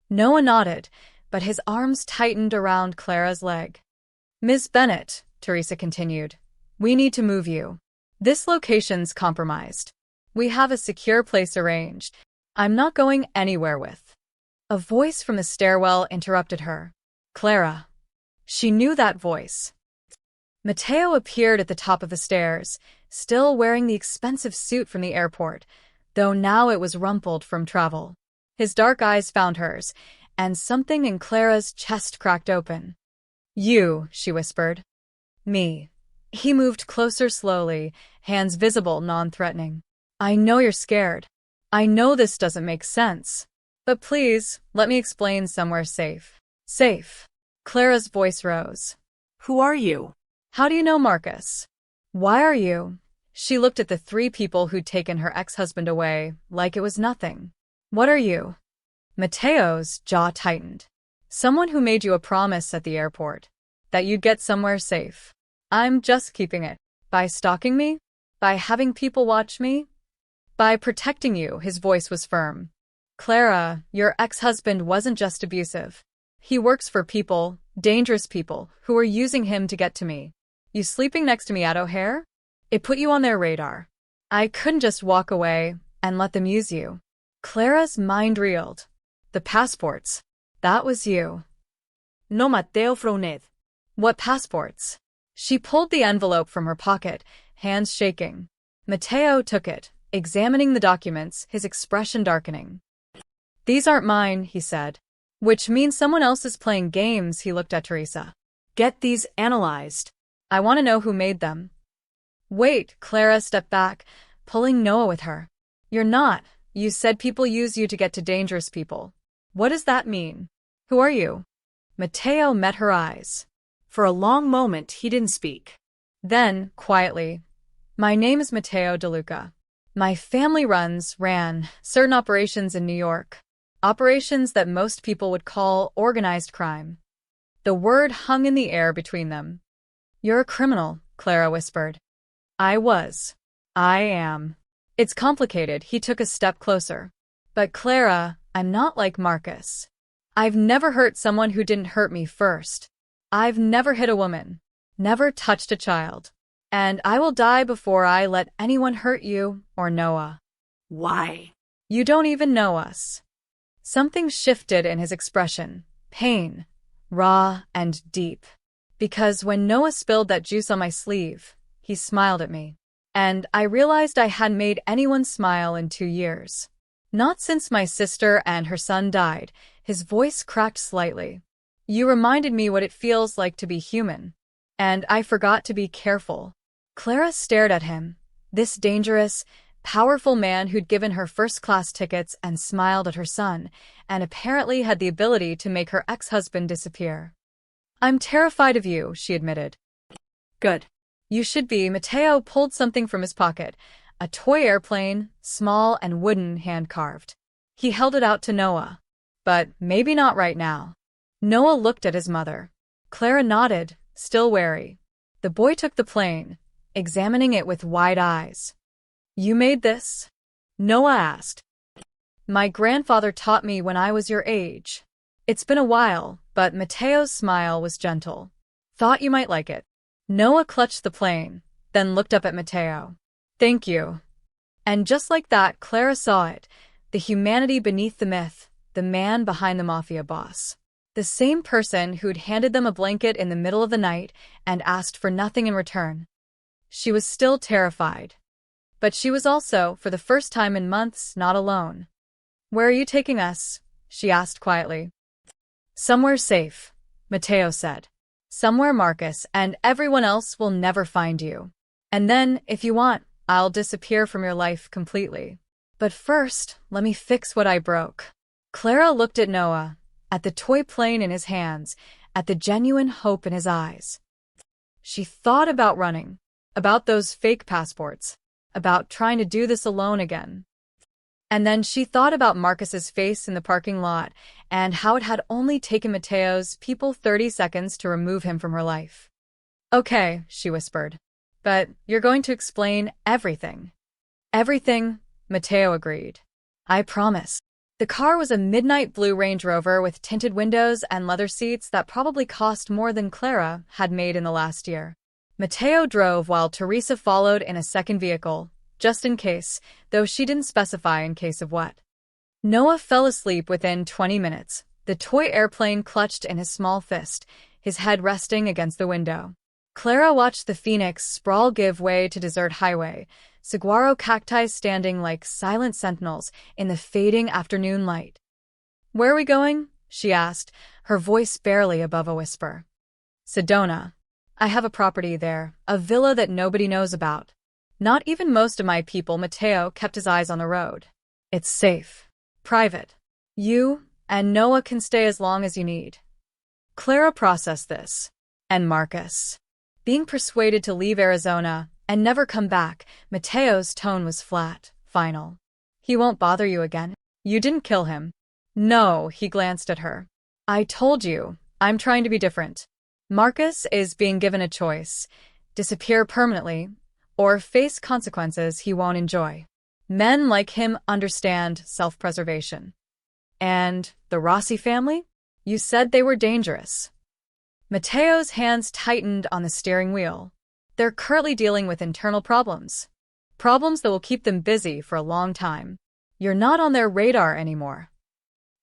Noah nodded, but his arms tightened around Clara's leg. "Miss Bennett," Teresa continued, "we need to move you. This location's compromised. We have a secure place arranged. I'm not going anywhere with." A voice from the stairwell interrupted her. Clara. She knew that voice. Mateo appeared at the top of the stairs, still wearing the expensive suit from the airport, though now it was rumpled from travel. His dark eyes found hers, and something in Clara's chest cracked open. "You," she whispered. "Me." He moved closer slowly, hands visible, non-threatening. "I know you're scared. I know this doesn't make sense. But please, let me explain somewhere safe." "Safe." Clara's voice rose. Who are you? "How do you know Marcus? Why are you?" She looked at the three people who'd taken her ex-husband away, like it was nothing. "What are you?" Mateo's jaw tightened. "Someone who made you a promise at the airport. That you'd get somewhere safe. I'm just keeping it. By stalking me? By having people watch me? By protecting you." His voice was firm. "Clara, your ex-husband wasn't just abusive. He works for people, dangerous people, who are using him to get to me. You sleeping next to me at O'Hare? It put you on their radar. I couldn't just walk away and let them use you." Clara's mind reeled. "The passports. That was you." No, Mateo Fronet. "What passports?" She pulled the envelope from her pocket, hands shaking. Mateo took it, examining the documents, his expression darkening. "These aren't mine," he said. "Which means someone else is playing games." He looked at Teresa. Get these analyzed. "I want to know who made them." "Wait," Clara stepped back, pulling Noah with her. "You're not. You said people use you to get to dangerous people. What does that mean? Who are you?" Mateo met her eyes. For a long moment, he didn't speak. Then, quietly, "My name is Mateo DeLuca. My family ran certain operations in New York. Operations that most people would call organized crime." The word hung in the air between them. "You're a criminal," Clara whispered. "I was. I am." "It's complicated." He took a step closer. "But Clara, I'm not like Marcus. I've never hurt someone who didn't hurt me first. I've never hit a woman. Never touched a child. And I will die before I let anyone hurt you or Noah." Why? "You don't even know us." Something shifted in his expression. Pain. Raw and deep. "Because when Noah spilled that juice on my sleeve, he smiled at me. And I realized I hadn't made anyone smile in 2 years. Not since my sister and her son died." His voice cracked slightly. "You reminded me what it feels like to be human. And I forgot to be careful. Clara stared at him, this dangerous, powerful man who'd given her first-class tickets and smiled at her son, and apparently had the ability to make her ex-husband disappear. I'm terrified of you, she admitted. Good. You should be. Mateo pulled something from his pocket, a toy airplane, small and wooden, hand-carved. He held it out to Noah. But maybe not right now. Noah looked at his mother. Clara nodded, still wary. The boy took the plane, examining it with wide eyes. You made this? Noah asked. My grandfather taught me when I was your age. It's been a while, but Mateo's smile was gentle. Thought you might like it. Noah clutched the plane, then looked up at Mateo. Thank you. And just like that, Clara saw it, the humanity beneath the myth, the man behind the Mafia boss. The same person who'd handed them a blanket in the middle of the night and asked for nothing in return. She was still terrified. But she was also, for the first time in months, not alone. Where are you taking us? She asked quietly. Somewhere safe, Mateo said. Somewhere Marcus and everyone else will never find you. And then, if you want, I'll disappear from your life completely. But first, let me fix what I broke. Clara looked at Noah, at the toy plane in his hands, at the genuine hope in his eyes. She thought about running, about those fake passports, about trying to do this alone again. And then she thought about Marcus's face in the parking lot and how it had only taken Mateo's people 30 seconds to remove him from her life. Okay, she whispered. But you're going to explain everything. Everything, Mateo agreed. I promise. The car was a midnight blue Range Rover with tinted windows and leather seats that probably cost more than Clara had made in the last year. Mateo drove while Teresa followed in a second vehicle, just in case, though she didn't specify in case of what. Noah fell asleep within 20 minutes, the toy airplane clutched in his small fist, his head resting against the window. Clara watched the Phoenix sprawl give way to desert highway, saguaro cacti standing like silent sentinels in the fading afternoon light. Where are we going? She asked, her voice barely above a whisper. Sedona. I have a property there, a villa that nobody knows about. Not even most of my people. Mateo kept his eyes on the road. It's safe. Private. You and Noah can stay as long as you need. Clara processed this. And Marcus. Being persuaded to leave Arizona and never come back, Mateo's tone was flat, final. He won't bother you again. You didn't kill him. No, he glanced at her. I told you, I'm trying to be different. Marcus is being given a choice. Disappear permanently, or face consequences he won't enjoy. Men like him understand self-preservation. And the Rossi family? You said they were dangerous. Mateo's hands tightened on the steering wheel. They're currently dealing with internal problems. Problems that will keep them busy for a long time. You're not on their radar anymore.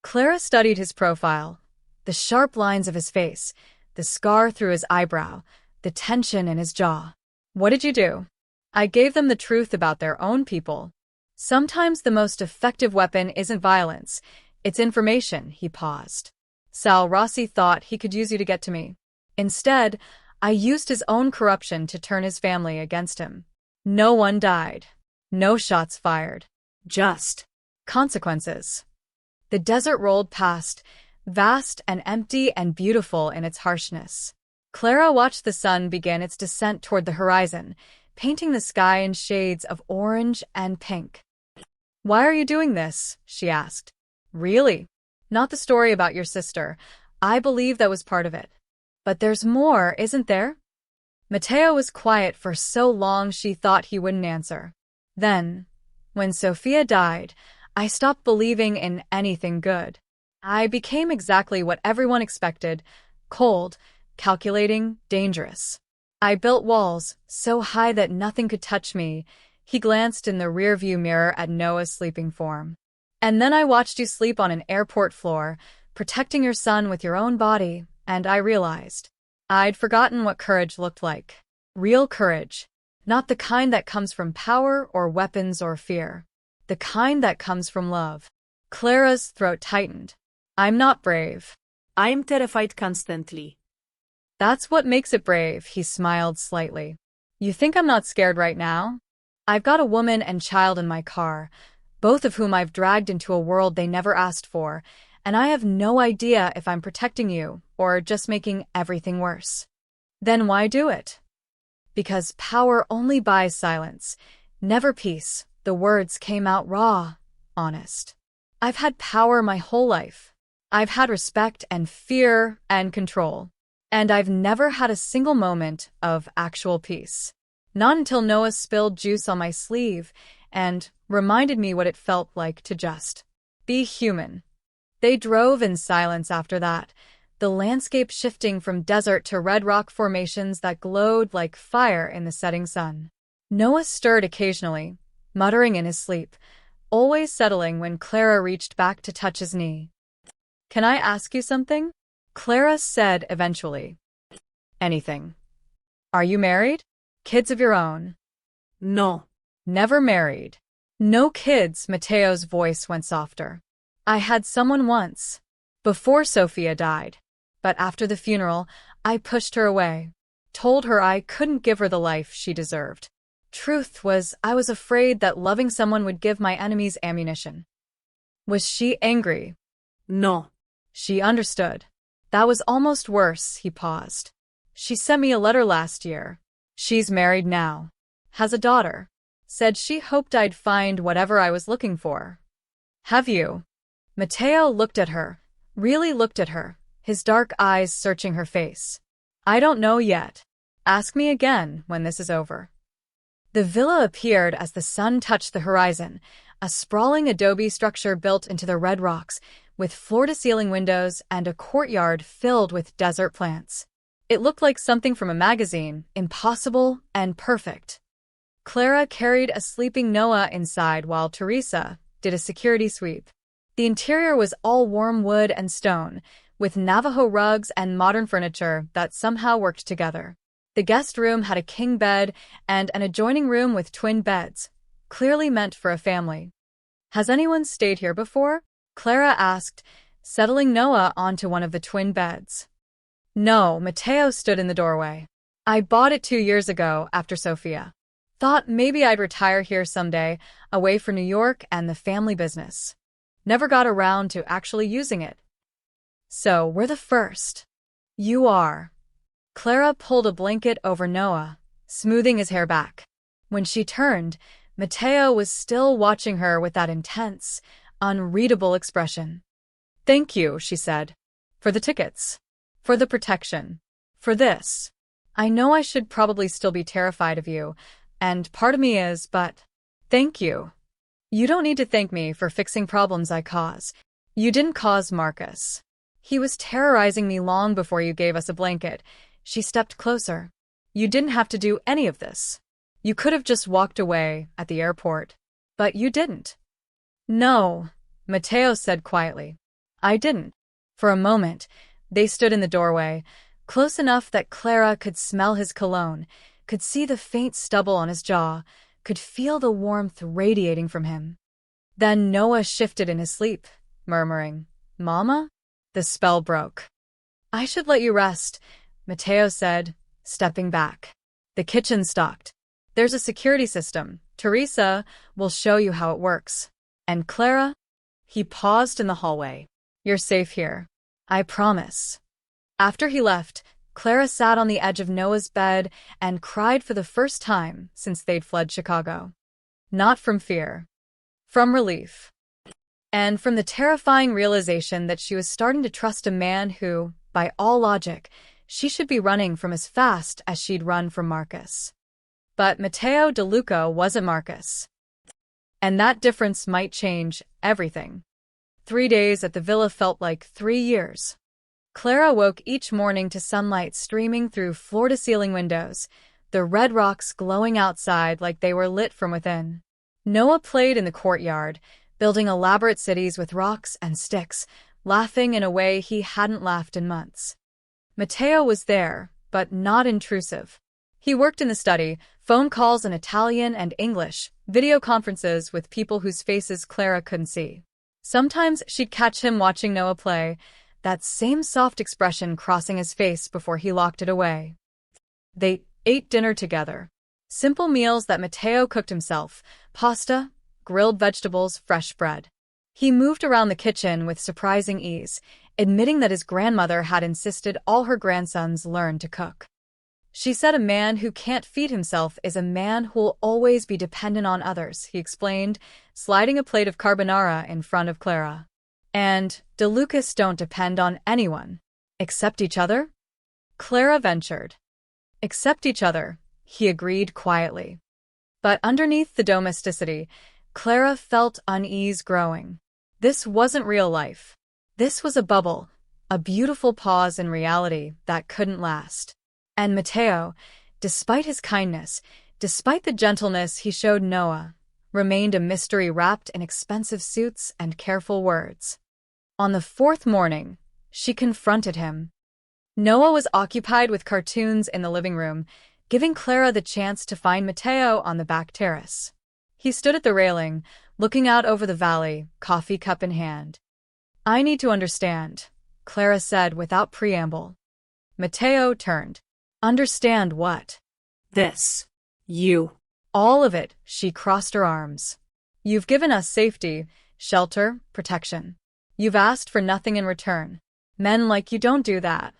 Clara studied his profile. The sharp lines of his face, the scar through his eyebrow, the tension in his jaw. What did you do? I gave them the truth about their own people. Sometimes the most effective weapon isn't violence, it's information. He paused. Sal Rossi thought he could use you to get to me. Instead, I used his own corruption to turn his family against him. No one died. No shots fired. Just consequences. The desert rolled past, vast and empty and beautiful in its harshness. Clara watched the sun begin its descent toward the horizon, painting the sky in shades of orange and pink. Why are you doing this? She asked. Really? Not the story about your sister. I believe that was part of it. But there's more, isn't there? Mateo was quiet for so long she thought he wouldn't answer. Then, when Sophia died, I stopped believing in anything good. I became exactly what everyone expected, cold, calculating, dangerous. I built walls, so high that nothing could touch me. He glanced in the rearview mirror at Noah's sleeping form. And then I watched you sleep on an airport floor, protecting your son with your own body, and I realized. I'd forgotten what courage looked like. Real courage. Not the kind that comes from power or weapons or fear. The kind that comes from love. Clara's throat tightened. I'm not brave. I'm terrified constantly. That's what makes it brave, he smiled slightly. You think I'm not scared right now? I've got a woman and child in my car, both of whom I've dragged into a world they never asked for, and I have no idea if I'm protecting you or just making everything worse. Then why do it? Because power only buys silence, never peace. The words came out raw, honest. I've had power my whole life. I've had respect and fear and control. And I've never had a single moment of actual peace. Not until Noah spilled juice on my sleeve and reminded me what it felt like to just be human. They drove in silence after that, the landscape shifting from desert to red rock formations that glowed like fire in the setting sun. Noah stirred occasionally, muttering in his sleep, always settling when Clara reached back to touch his knee. Can I ask you something? Clara said eventually. Anything. Are you married? Kids of your own? No. Never married. No kids, Mateo's voice went softer. I had someone once, before Sophia died. But after the funeral, I pushed her away, told her I couldn't give her the life she deserved. Truth was, I was afraid that loving someone would give my enemies ammunition. Was she angry? No. She understood. That was almost worse, he paused. She sent me a letter last year. She's married now. Has a daughter. Said she hoped I'd find whatever I was looking for. Have you? Mateo looked at her, really looked at her, his dark eyes searching her face. I don't know yet. Ask me again when this is over. The villa appeared as the sun touched the horizon, a sprawling adobe structure built into the red rocks, with floor-to-ceiling windows and a courtyard filled with desert plants. It looked like something from a magazine, impossible and perfect. Clara carried a sleeping Noah inside while Teresa did a security sweep. The interior was all warm wood and stone, with Navajo rugs and modern furniture that somehow worked together. The guest room had a king bed and an adjoining room with twin beds, clearly meant for a family. Has anyone stayed here before? Clara asked, settling Noah onto one of the twin beds. No, Mateo stood in the doorway. I bought it 2 years ago after Sophia. Thought maybe I'd retire here someday, away from New York and the family business. Never got around to actually using it. So, we're the first. You are. Clara pulled a blanket over Noah, smoothing his hair back. When she turned, Mateo was still watching her with that intense, unreadable expression. Thank you, she said. For the tickets. For the protection. For this. I know I should probably still be terrified of you, and part of me is, but thank you. You don't need to thank me for fixing problems I cause. You didn't cause Marcus. He was terrorizing me long before you gave us a blanket. She stepped closer. You didn't have to do any of this. You could have just walked away at the airport. But you didn't. No, Mateo said quietly. I didn't. For a moment, they stood in the doorway, close enough that Clara could smell his cologne, could see the faint stubble on his jaw, could feel the warmth radiating from him. Then Noah shifted in his sleep, murmuring, Mama? The spell broke. I should let you rest, Mateo said, stepping back. The kitchen stocked. There's a security system. Teresa will show you how it works. And Clara? He paused in the hallway. You're safe here. I promise. After he left, Clara sat on the edge of Noah's bed and cried for the first time since they'd fled Chicago. Not from fear. From relief. And from the terrifying realization that she was starting to trust a man who, by all logic, she should be running from as fast as she'd run from Marcus. But Mateo DeLuca wasn't Marcus. And that difference might change everything. 3 days at the villa felt like 3 years. Clara woke each morning to sunlight streaming through floor-to-ceiling windows, the red rocks glowing outside like they were lit from within. Noah played in the courtyard, building elaborate cities with rocks and sticks, laughing in a way he hadn't laughed in months. Mateo was there, but not intrusive. He worked in the study, phone calls in Italian and English, video conferences with people whose faces Clara couldn't see. Sometimes she'd catch him watching Noah play, that same soft expression crossing his face before he locked it away. They ate dinner together. Simple meals that Matteo cooked himself: pasta, grilled vegetables, fresh bread. He moved around the kitchen with surprising ease, admitting that his grandmother had insisted all her grandsons learn to cook. She said a man who can't feed himself is a man who'll always be dependent on others, he explained, sliding a plate of carbonara in front of Clara. And De Lucas don't depend on anyone. Except each other? Clara ventured. Except each other, he agreed quietly. But underneath the domesticity, Clara felt unease growing. This wasn't real life. This was a bubble, a beautiful pause in reality that couldn't last. And Matteo, despite his kindness, despite the gentleness he showed Noah, remained a mystery wrapped in expensive suits and careful words. On the fourth morning, she confronted him. Noah was occupied with cartoons in the living room, giving Clara the chance to find Matteo on the back terrace. He stood at the railing, looking out over the valley, coffee cup in hand. "I need to understand," Clara said without preamble. Matteo turned. "Understand what?" This. You. "All of it," she crossed her arms. "You've given us safety, shelter, protection. You've asked for nothing in return. Men like you don't do that.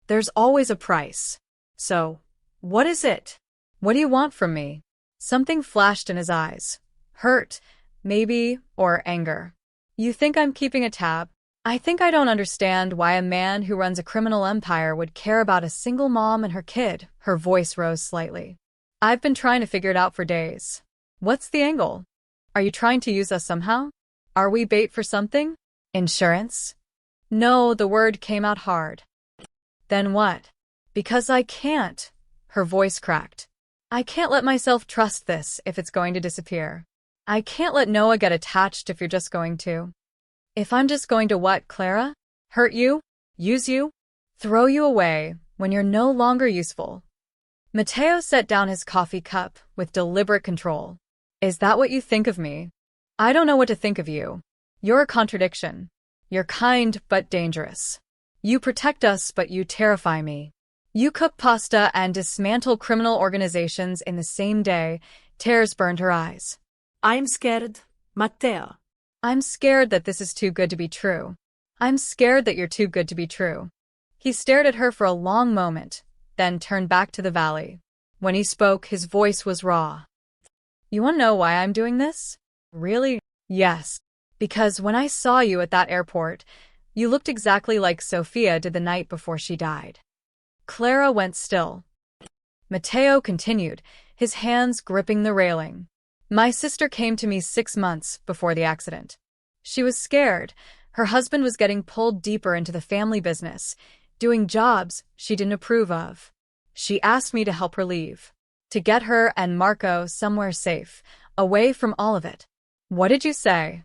There's always a price. So, what is it? What do you want from me?" Something flashed in his eyes. Hurt, maybe, or anger. "You think I'm keeping a tab? I think I don't understand why a man who runs a criminal empire would care about a single mom and her kid." Her voice rose slightly. "I've been trying to figure it out for days. What's the angle? Are you trying to use us somehow? Are we bait for something? Insurance?" No, the word came out hard. "Then what?" "Because I can't." Her voice cracked. "I can't let myself trust this if it's going to disappear. I can't let Noah get attached if you're just going to." "If I'm just going to what, Clara? Hurt you? Use you? Throw you away when you're no longer useful?" Matteo set down his coffee cup with deliberate control. "Is that what you think of me? I don't know what to think of you. You're a contradiction. You're kind but dangerous. You protect us but you terrify me. You cook pasta and dismantle criminal organizations in the same day." Tears burned her eyes. I'm scared, Matteo. "I'm scared that this is too good to be true. I'm scared that you're too good to be true." He stared at her for a long moment, then turned back to the valley. When he spoke, his voice was raw. "You want to know why I'm doing this? Really?" "Yes. Because when I saw you at that airport, you looked exactly like Sophia did the night before she died." Clara went still. Matteo continued, his hands gripping the railing. "My sister came to me 6 months before the accident. She was scared. Her husband was getting pulled deeper into the family business, doing jobs she didn't approve of. She asked me to help her leave, to get her and Marco somewhere safe, away from all of it." "What did you say?"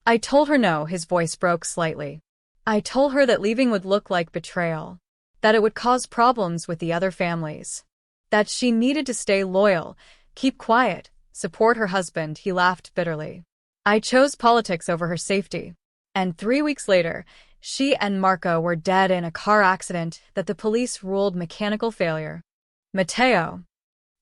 "I told her no." His voice broke slightly. "I told her that leaving would look like betrayal, that it would cause problems with the other families, that she needed to stay loyal, keep quiet, support her husband." He laughed bitterly. "I chose politics over her safety. And 3 weeks later, she and Marco were dead in a car accident that the police ruled mechanical failure." "Matteo."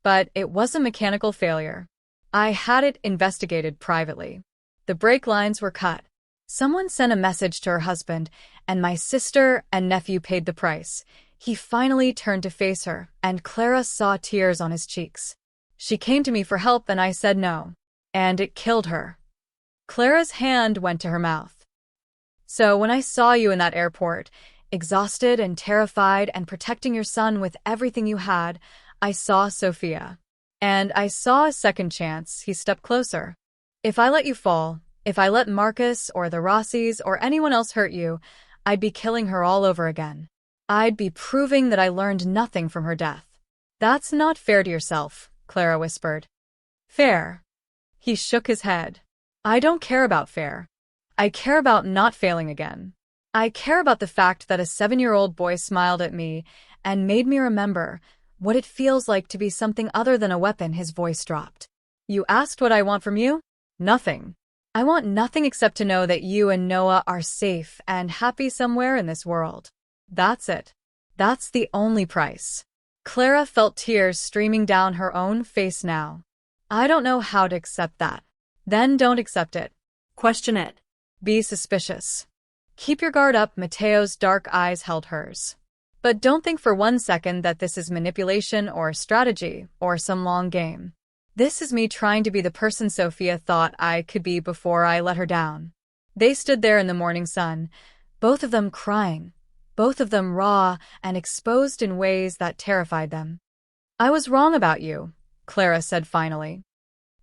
"But it wasn't mechanical failure. I had it investigated privately. The brake lines were cut. Someone sent a message to her husband, and my sister and nephew paid the price." He finally turned to face her, and Clara saw tears on his cheeks. "She came to me for help and I said no. And it killed her." Clara's hand went to her mouth. "So when I saw you in that airport, exhausted and terrified and protecting your son with everything you had, I saw Sophia. And I saw a second chance." He stepped closer. "If I let you fall, if I let Marcus or the Rossis or anyone else hurt you, I'd be killing her all over again. I'd be proving that I learned nothing from her death." "That's not fair to yourself," Clara whispered. "Fair?" He shook his head. "I don't care about fair. I care about not failing again. I care about the fact that a 7-year-old boy smiled at me and made me remember what it feels like to be something other than a weapon." His voice dropped. "You asked what I want from you? Nothing. I want nothing except to know that you and Noah are safe and happy somewhere in this world. That's it. That's the only price. Clara felt tears streaming down her own face now. I don't know how to accept that. Then don't accept it. Question it. Be suspicious. Keep your guard up. Mateo's dark eyes held hers. But don't think for 1 second that this is manipulation or strategy or some long game. This is me trying to be the person Sophia thought I could be before I let her down. They stood there in the morning sun, both of them crying, both of them raw and exposed in ways that terrified them. I was wrong about you, Clara said finally.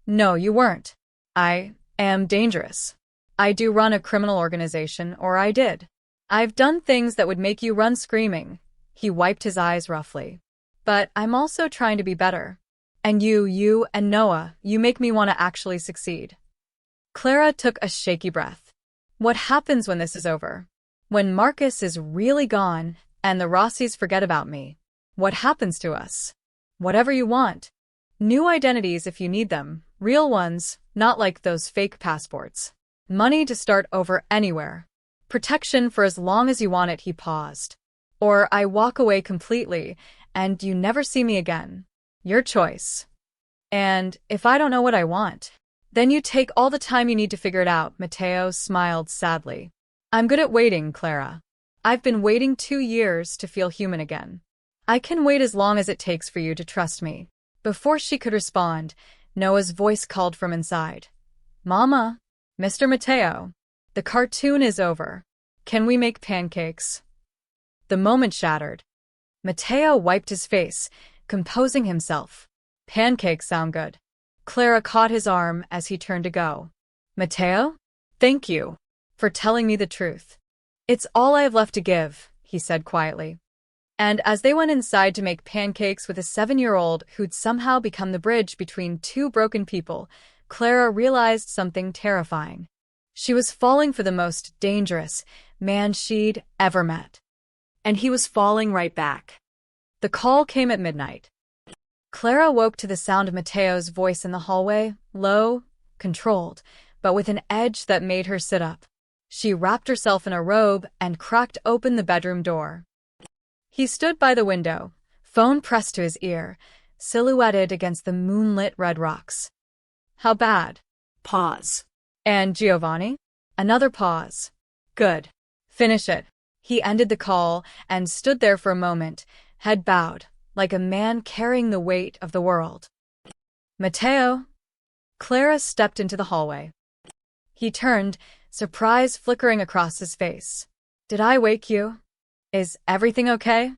No, you weren't. I am dangerous. I do run a criminal organization, or I did. I've done things that would make you run screaming. He wiped his eyes roughly. But I'm also trying to be better. And you and Noah, you make me want to actually succeed. Clara took a shaky breath. What happens when this is over? When Marcus is really gone and the Rossis forget about me? What happens to us? Whatever you want. New identities if you need them, real ones, not like those fake passports. Money to start over anywhere. Protection for as long as you want it, he paused. Or I walk away completely and you never see me again. Your choice. And if I don't know what I want, then you take all the time you need to figure it out. Mateo smiled sadly. I'm good at waiting, Clara. I've been waiting 2 years to feel human again. I can wait as long as it takes for you to trust me. Before she could respond, Noah's voice called from inside. Mama, Mr. Mateo, the cartoon is over. Can we make pancakes? The moment shattered. Mateo wiped his face, composing himself. Pancakes sound good. Clara caught his arm as he turned to go. Mateo? Thank you for telling me the truth. It's all I have left to give, he said quietly. And as they went inside to make pancakes with a 7-year-old who'd somehow become the bridge between two broken people, Clara realized something terrifying. She was falling for the most dangerous man she'd ever met. And he was falling right back. The call came at midnight. Clara woke to the sound of Mateo's voice in the hallway, low, controlled, but with an edge that made her sit up. She wrapped herself in a robe and cracked open the bedroom door. He stood by the window, phone pressed to his ear, silhouetted against the moonlit red rocks. How bad? Pause. And Giovanni? Another pause. Good. Finish it. He ended the call and stood there for a moment, head bowed, like a man carrying the weight of the world. Mateo? Clara stepped into the hallway. He turned, surprise flickering across his face. Did I wake you? Is everything okay?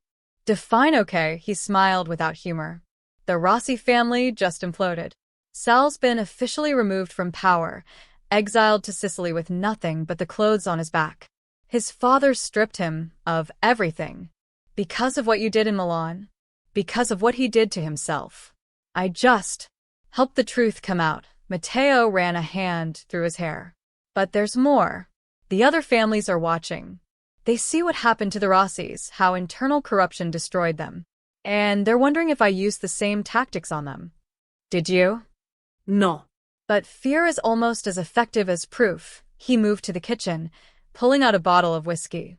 Define okay, he smiled without humor. The Rossi family just imploded. Sal's been officially removed from power, exiled to Sicily with nothing but the clothes on his back. His father stripped him of everything. Because of what you did in Milan. Because of what he did to himself. I just helped the truth come out. Mateo ran a hand through his hair. But there's more. The other families are watching. They see what happened to the Rossis, how internal corruption destroyed them. And they're wondering if I used the same tactics on them. Did you? No. But fear is almost as effective as proof. He moved to the kitchen, pulling out a bottle of whiskey.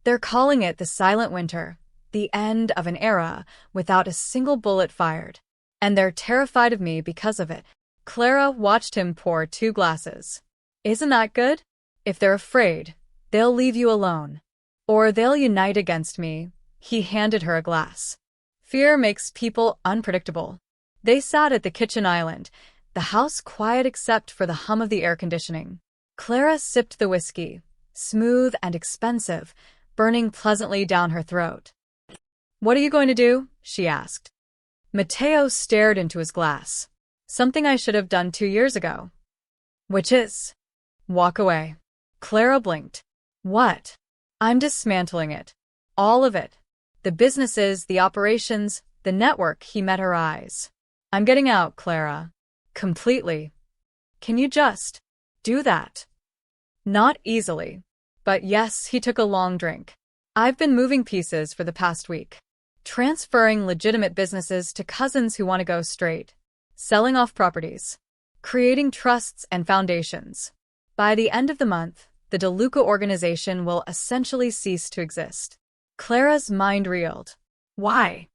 They're calling it the Silent Winter, the end of an era without a single bullet fired. And they're terrified of me because of it. Clara watched him pour 2 glasses. Isn't that good? If they're afraid, they'll leave you alone. Or they'll unite against me. He handed her a glass. Fear makes people unpredictable. They sat at the kitchen island, the house quiet except for the hum of the air conditioning. Clara sipped the whiskey, smooth and expensive, burning pleasantly down her throat. What are you going to do? She asked. Mateo stared into his glass. Something I should have done 2 years ago. Which is? Walk away. Clara blinked. What? I'm dismantling it. All of it. The businesses, the operations, the network. He met her eyes. I'm getting out, Clara. Completely. Can you just do that? Not easily. But yes, he took a long drink. I've been moving pieces for the past week. Transferring legitimate businesses to cousins who want to go straight. Selling off properties. Creating trusts and foundations. By the end of the month, the DeLuca organization will essentially cease to exist. Clara's mind reeled. Why?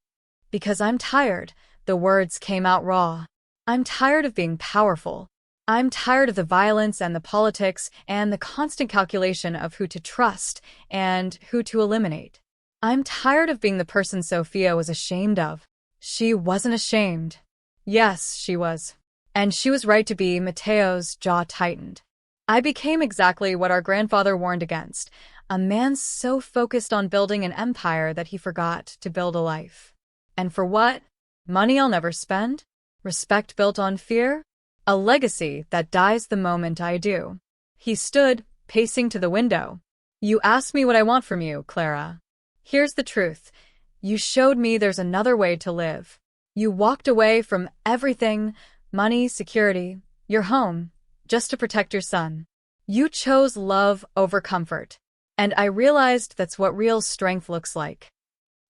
Because I'm tired, the words came out raw. I'm tired of being powerful. I'm tired of the violence and the politics and the constant calculation of who to trust and who to eliminate. I'm tired of being the person Sophia was ashamed of. She wasn't ashamed. Yes, she was. And she was right to be. Mateo's jaw tightened. I became exactly what our grandfather warned against, a man so focused on building an empire that he forgot to build a life. And for what? Money I'll never spend? Respect built on fear? A legacy that dies the moment I do. He stood, pacing to the window. You asked me what I want from you, Clara. Here's the truth. You showed me there's another way to live. You walked away from everything, money, security, your home, just to protect your son. You chose love over comfort. And I realized that's what real strength looks like.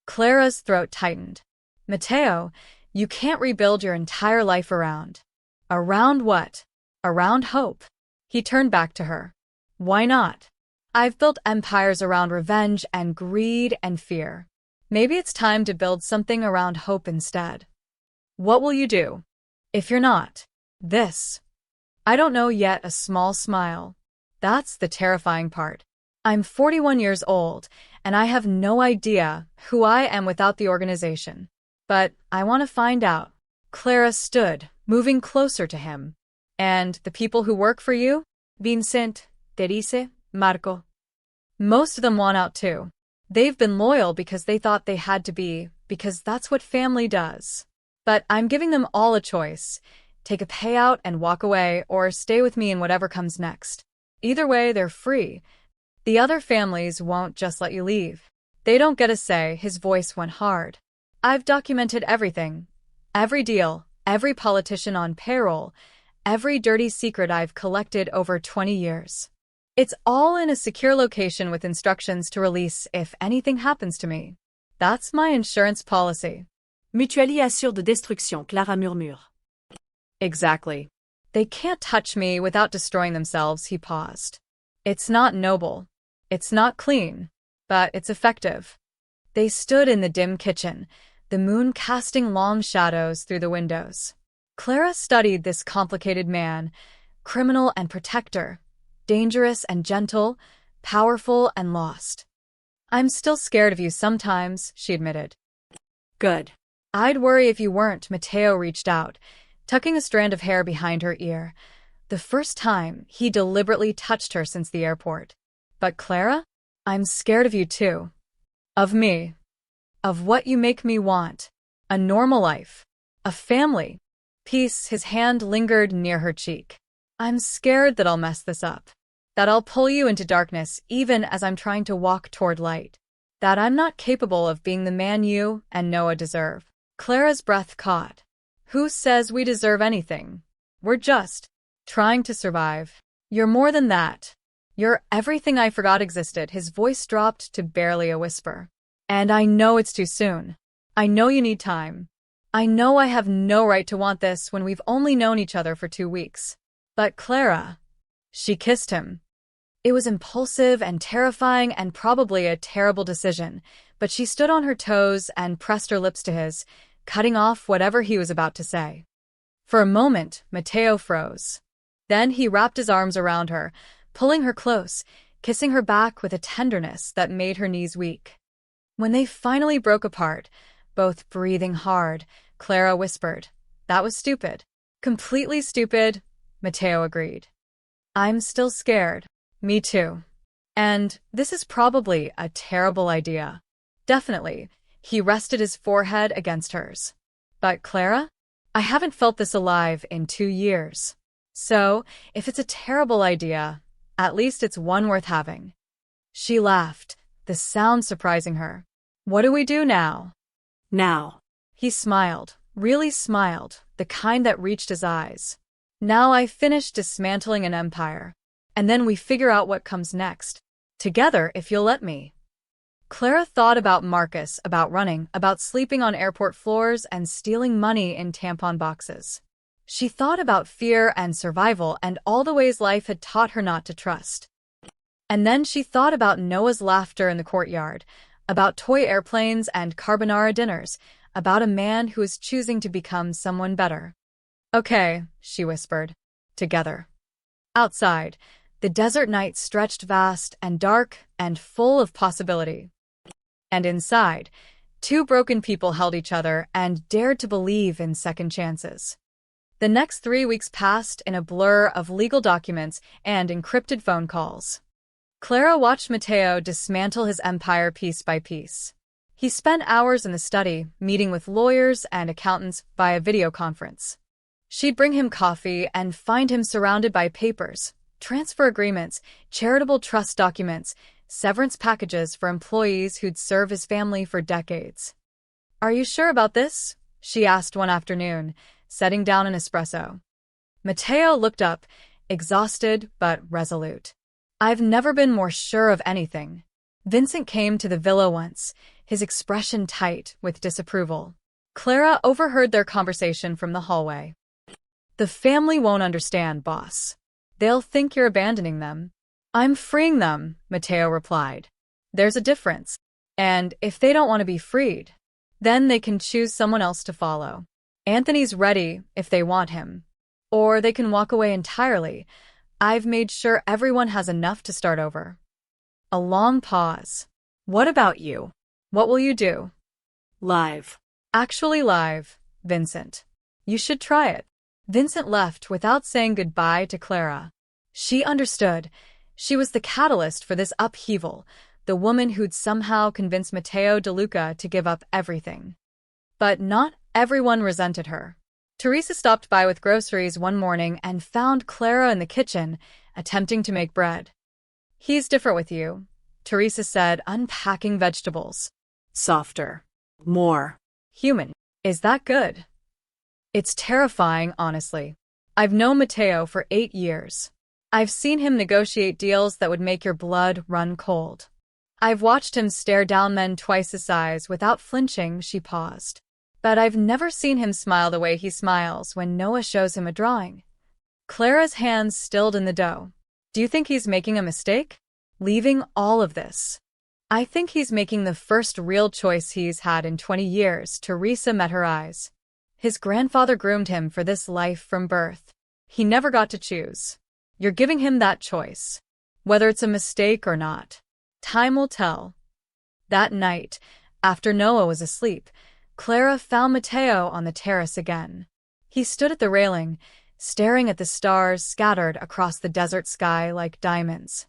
Clara's throat tightened. Mateo, you can't rebuild your entire life around. Around what? Around hope. He turned back to her. Why not? I've built empires around revenge and greed and fear. Maybe it's time to build something around hope instead. What will you do? If you're not this. I don't know yet. A small smile. That's the terrifying part. I'm 41 years old, and I have no idea who I am without the organization. But I want to find out. Clara stood, moving closer to him. And the people who work for you? Vincent, Teresa, Marco. Most of them want out too. They've been loyal because they thought they had to be, because that's what family does. But I'm giving them all a choice. Take a payout and walk away, or stay with me in whatever comes next. Either way, they're free. The other families won't just let you leave. They don't get a say. His voice went hard. I've documented everything. Every deal, every politician on payroll, every dirty secret I've collected over 20 years. It's all in a secure location with instructions to release if anything happens to me. That's my insurance policy. Mutuelle assure de destruction, Clara murmure. Exactly. They can't touch me without destroying themselves. He paused. It's not noble. It's not clean. But it's effective. They stood in the dim kitchen, the moon casting long shadows through the windows. Clara studied this complicated man, criminal and protector, dangerous and gentle, powerful and lost. I'm still scared of you sometimes, she admitted. Good. I'd worry if you weren't. Mateo reached out, tucking a strand of hair behind her ear. The first time he deliberately touched her since the airport. But Clara, I'm scared of you too. Of me. Of what you make me want. A normal life. A family. Peace. His hand lingered near her cheek. I'm scared that I'll mess this up. That I'll pull you into darkness even as I'm trying to walk toward light. That I'm not capable of being the man you and Noah deserve. Clara's breath caught. Who says we deserve anything? We're just trying to survive. You're more than that. You're everything I forgot existed. His voice dropped to barely a whisper. And I know it's too soon. I know you need time. I know I have no right to want this when we've only known each other for 2 weeks. But Clara, she kissed him. It was impulsive and terrifying and probably a terrible decision, but she stood on her toes and pressed her lips to his, cutting off whatever he was about to say. For a moment, Mateo froze. Then he wrapped his arms around her, pulling her close, kissing her back with a tenderness that made her knees weak. When they finally broke apart, both breathing hard, Clara whispered, "That was stupid." "Completely stupid," Mateo agreed. "I'm still scared." "Me too. And this is probably a terrible idea." "Definitely." He rested his forehead against hers. "But Clara, I haven't felt this alive in 2 years. So, if it's a terrible idea, at least it's one worth having." She laughed, the sound surprising her. "What do we do now?" Now. He smiled, really smiled, the kind that reached his eyes. "Now I finish dismantling an empire. And then we figure out what comes next. Together, if you'll let me." Clara thought about Marcus, about running, about sleeping on airport floors and stealing money in tampon boxes. She thought about fear and survival and all the ways life had taught her not to trust. And then she thought about Noah's laughter in the courtyard, about toy airplanes and carbonara dinners, about a man who was choosing to become someone better. Okay, she whispered. Together. Outside, the desert night stretched vast and dark and full of possibility. And inside, two broken people held each other and dared to believe in second chances. The next 3 weeks passed in a blur of legal documents and encrypted phone calls. Clara watched Matteo dismantle his empire piece by piece. He spent hours in the study, meeting with lawyers and accountants via video conference. She'd bring him coffee and find him surrounded by papers, transfer agreements, charitable trust documents, severance packages for employees who'd served his family for decades. "Are you sure about this?" she asked one afternoon, setting down an espresso. Matteo looked up, exhausted but resolute. "I've never been more sure of anything." Vincent came to the villa once, his expression tight with disapproval. Clara overheard their conversation from the hallway. "The family won't understand, boss. They'll think you're abandoning them." "I'm freeing them," Matteo replied. "There's a difference. And if they don't want to be freed, then they can choose someone else to follow. Anthony's ready if they want him. Or they can walk away entirely. I've made sure everyone has enough to start over." A long pause. "What about you? What will you do?" Live. "Actually live, Vincent. You should try it." Vincent left without saying goodbye to Clara. She understood. She was the catalyst for this upheaval, the woman who'd somehow convinced Matteo DeLuca to give up everything. But not everyone resented her. Teresa stopped by with groceries one morning and found Clara in the kitchen, attempting to make bread. "He's different with you," Teresa said, unpacking vegetables. Softer. More. "Human. Is that good?" "It's terrifying, honestly. I've known Matteo for 8 years. I've seen him negotiate deals that would make your blood run cold. I've watched him stare down men twice his size without flinching." She paused. "But I've never seen him smile the way he smiles when Noah shows him a drawing." Clara's hands stilled in the dough. "Do you think he's making a mistake? Leaving all of this?" "I think he's making the first real choice he's had in 20 years, Teresa met her eyes. His grandfather groomed him for this life from birth. He never got to choose. You're giving him that choice. Whether it's a mistake or not, time will tell." That night, after Noah was asleep, Clara found Matteo on the terrace again. He stood at the railing, staring at the stars scattered across the desert sky like diamonds.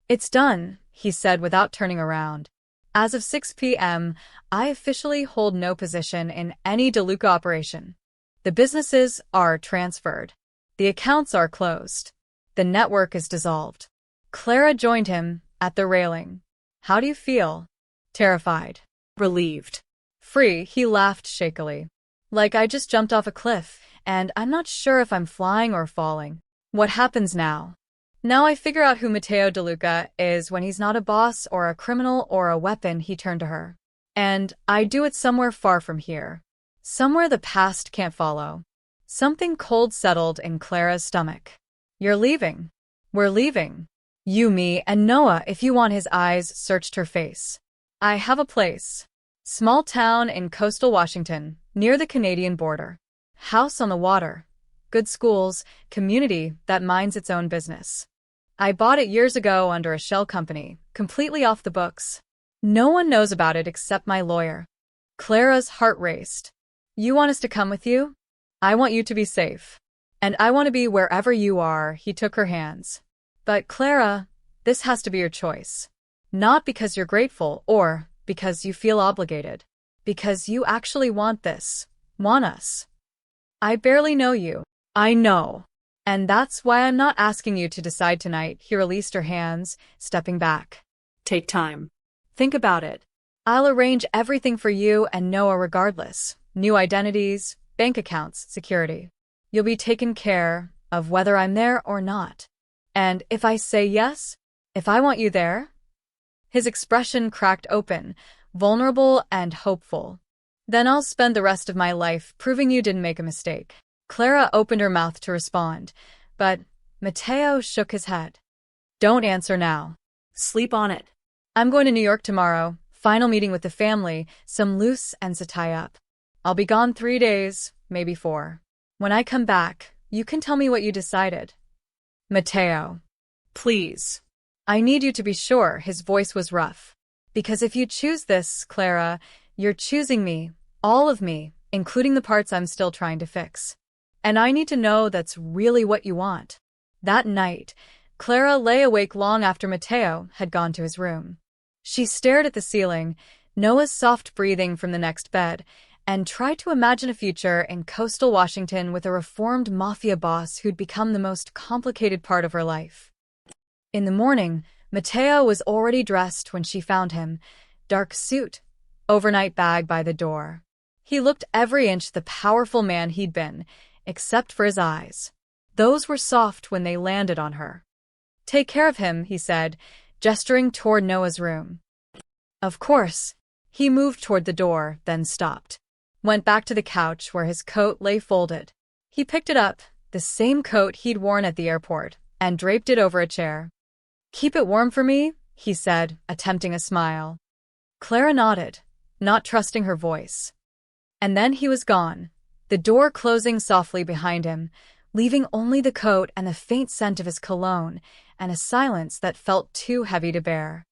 "It's done," he said without turning around. "As of 6 p.m., I officially hold no position in any DeLuca operation. The businesses are transferred. The accounts are closed. The network is dissolved." Clara joined him at the railing. "How do you feel?" "Terrified." Relieved. "Free," he laughed shakily. "Like I just jumped off a cliff, and I'm not sure if I'm flying or falling. What happens now?" "Now I figure out who Matteo DeLuca is when he's not a boss or a criminal or a weapon," he turned to her. "And I do it somewhere far from here. Somewhere the past can't follow." Something cold settled in Clara's stomach. "You're leaving." "We're leaving. You, me, and Noah, if you want." His eyes searched her face. "I have a place. Small town in coastal Washington, near the Canadian border. House on the water. Good schools, community that minds its own business. I bought it years ago under a shell company, completely off the books. No one knows about it except my lawyer." Clara's heart raced. "You want us to come with you?" "I want you to be safe. And I want to be wherever you are." He took her hands. "But Clara, this has to be your choice. Not because you're grateful or because you feel obligated. Because you actually want this. Want us. I barely know you." "I know. And that's why I'm not asking you to decide tonight." He released her hands, stepping back. Take time. "Think about it. I'll arrange everything for you and Noah regardless. New identities, bank accounts, security. You'll be taken care of whether I'm there or not. And if I say yes, if I want you there." His expression cracked open, vulnerable and hopeful. "Then I'll spend the rest of my life proving you didn't make a mistake." Clara opened her mouth to respond, but Mateo shook his head. Don't answer now. Sleep on it. I'm going to New York tomorrow, final meeting with the family, some loose ends to tie up. I'll be gone 3 days, maybe 4. When I come back, you can tell me what you decided. Mateo. Please. I need you to be sure. His voice was rough. Because if you choose this, Clara, you're choosing me, all of me, including the parts I'm still trying to fix. And I need to know that's really what you want. That night, Clara lay awake long after Mateo had gone to his room. She stared at the ceiling, Noah's soft breathing from the next bed, and tried to imagine a future in coastal Washington with a reformed Mafia boss who'd become the most complicated part of her life. In the morning, Mateo was already dressed when she found him, dark suit, overnight bag by the door. He looked every inch the powerful man he'd been, except for his eyes. Those were soft when they landed on her. Take care of him, he said, gesturing toward Noah's room. Of course. He moved toward the door, then stopped. Went back to the couch where his coat lay folded. He picked it up, the same coat he'd worn at the airport, and draped it over a chair. Keep it warm for me, he said, attempting a smile. Clara nodded, not trusting her voice. And then he was gone, the door closing softly behind him, leaving only the coat and the faint scent of his cologne, and a silence that felt too heavy to bear.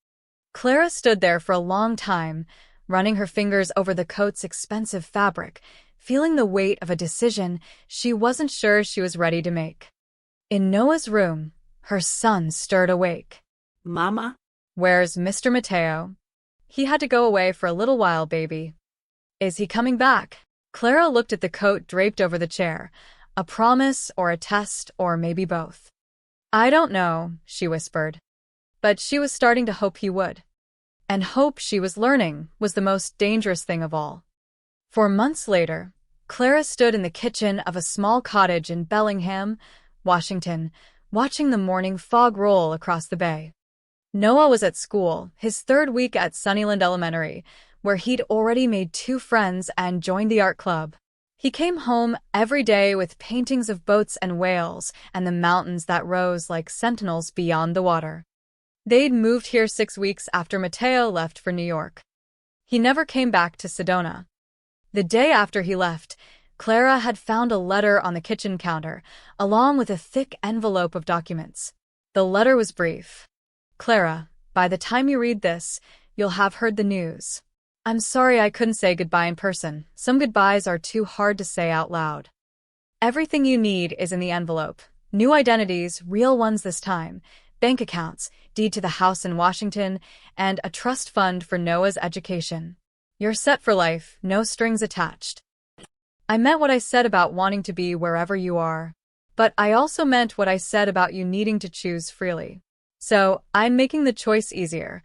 Clara stood there for a long time, running her fingers over the coat's expensive fabric, feeling the weight of a decision she wasn't sure she was ready to make. In Noah's room, her son stirred awake. Mama? Where's Mr. Mateo? He had to go away for a little while, baby. Is he coming back? Clara looked at the coat draped over the chair. A promise or a test or maybe both. I don't know, she whispered. But she was starting to hope he would. And hope, she was learning, was the most dangerous thing of all. For months later, Clara stood in the kitchen of a small cottage in Bellingham, Washington, watching the morning fog roll across the bay. Noah was at school, his 3rd week at Sunnyland Elementary, where he'd already made 2 friends and joined the art club. He came home every day with paintings of boats and whales and the mountains that rose like sentinels beyond the water. They'd moved here 6 weeks after Mateo left for New York. He never came back to Sedona. The day after he left, Clara had found a letter on the kitchen counter, along with a thick envelope of documents. The letter was brief. Clara, by the time you read this, you'll have heard the news. I'm sorry I couldn't say goodbye in person. Some goodbyes are too hard to say out loud. Everything you need is in the envelope. New identities, real ones this time, bank accounts, deed to the house in Washington, and a trust fund for Noah's education. You're set for life, no strings attached. I meant what I said about wanting to be wherever you are. But I also meant what I said about you needing to choose freely. So, I'm making the choice easier.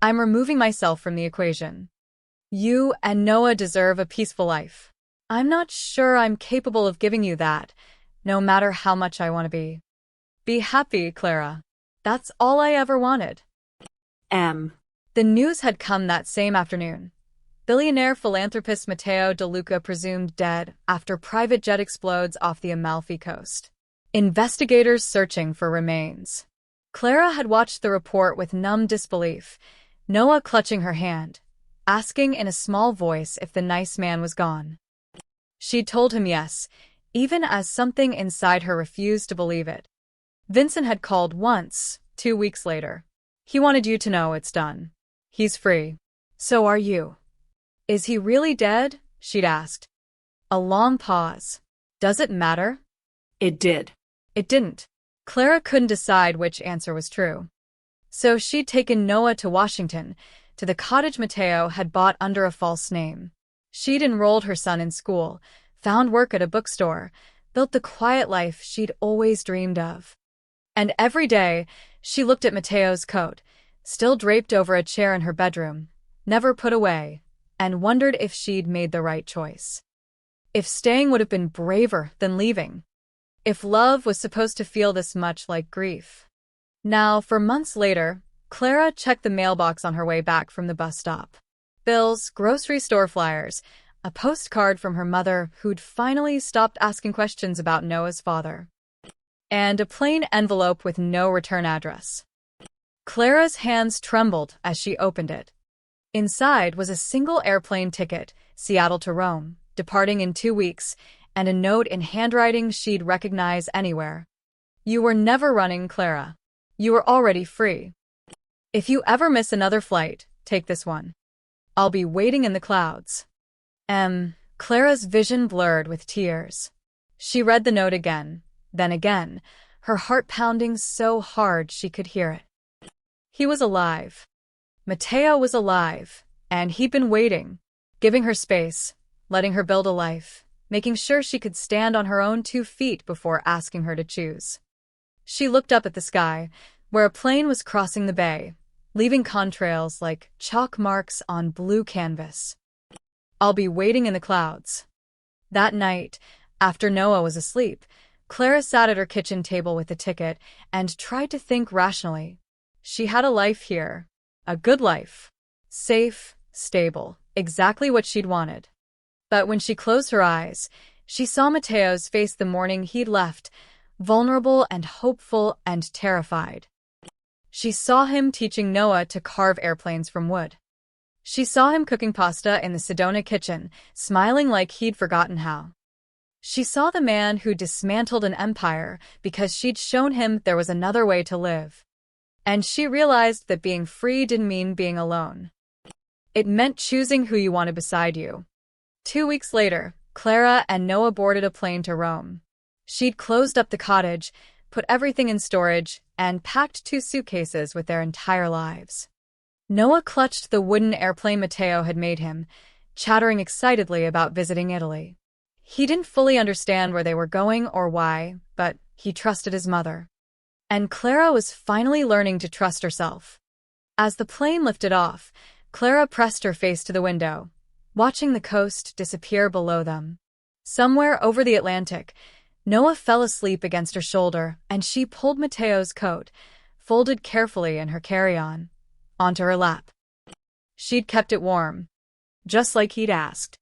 I'm removing myself from the equation. You and Noah deserve a peaceful life. I'm not sure I'm capable of giving you that, no matter how much I want to be. Be happy, Clara. That's all I ever wanted. The news had come that same afternoon. Billionaire philanthropist Matteo De Luca presumed dead after private jet explodes off the Amalfi Coast. Investigators searching for remains. Clara had watched the report with numb disbelief, Noah clutching her hand, asking in a small voice if the nice man was gone. She'd told him yes, even as something inside her refused to believe it. Vincent had called once, 2 weeks later. He wanted you to know it's done. He's free. So are you. Is he really dead? She'd asked. A long pause. Does it matter? It did. It didn't. Clara couldn't decide which answer was true. So she'd taken Noah to Washington, to the cottage Mateo had bought under a false name. She'd enrolled her son in school, found work at a bookstore, built the quiet life she'd always dreamed of. And every day, she looked at Mateo's coat, still draped over a chair in her bedroom, never put away, and wondered if she'd made the right choice. If staying would have been braver than leaving. If love was supposed to feel this much like grief. Now, for months later, Clara checked the mailbox on her way back from the bus stop. Bills, grocery store flyers, A postcard from her mother who'd finally stopped asking questions about Noah's father. And a plain envelope with no return address. Clara's hands trembled as she opened it. Inside was a single airplane ticket, Seattle to Rome, departing in 2 weeks, and a note in handwriting she'd recognize anywhere. You were never running, Clara. You were already free. If you ever miss another flight, take this one. I'll be waiting in the clouds. Clara's vision blurred with tears. She read the note again, then again, her heart pounding so hard she could hear it. He was alive. Matteo was alive, and he'd been waiting, giving her space, letting her build a life, making sure she could stand on her own 2 feet before asking her to choose. She looked up at the sky, where a plane was crossing the bay, leaving contrails like chalk marks on blue canvas. I'll be waiting in the clouds. That night, after Noah was asleep, Clara sat at her kitchen table with the ticket and tried to think rationally. She had a life here. A good life. Safe, stable, exactly what she'd wanted. But when she closed her eyes, she saw Matteo's face the morning he'd left, vulnerable and hopeful and terrified. She saw him teaching Noah to carve airplanes from wood. She saw him cooking pasta in the Sedona kitchen, smiling like he'd forgotten how. She saw the man who dismantled an empire because she'd shown him there was another way to live. And she realized that being free didn't mean being alone. It meant choosing who you wanted beside you. 2 weeks later, Clara and Noah boarded a plane to Rome. She'd closed up the cottage, put everything in storage, and packed 2 suitcases with their entire lives. Noah clutched the wooden airplane Matteo had made him, chattering excitedly about visiting Italy. He didn't fully understand where they were going or why, but he trusted his mother. And Clara was finally learning to trust herself. As the plane lifted off, Clara pressed her face to the window, watching the coast disappear below them. Somewhere over the Atlantic, Noah fell asleep against her shoulder, and she pulled Matteo's coat, folded carefully in her carry-on, onto her lap. She'd kept it warm, just like he'd asked.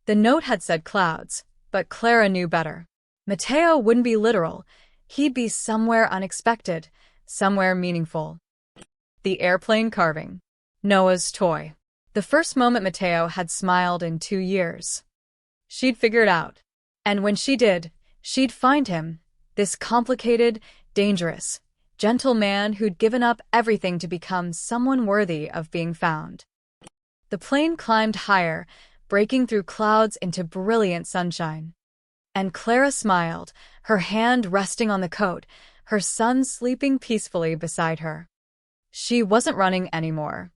The note had said clouds, but Clara knew better. Matteo wouldn't be literal. He'd be somewhere unexpected, somewhere meaningful. The airplane carving. Noah's toy. The first moment Matteo had smiled in 2 years. She'd figure it out. And when she did, she'd find him, this complicated, dangerous, gentle man who'd given up everything to become someone worthy of being found. The plane climbed higher, breaking through clouds into brilliant sunshine. And Clara smiled, her hand resting on the coat, her son sleeping peacefully beside her. She wasn't running anymore.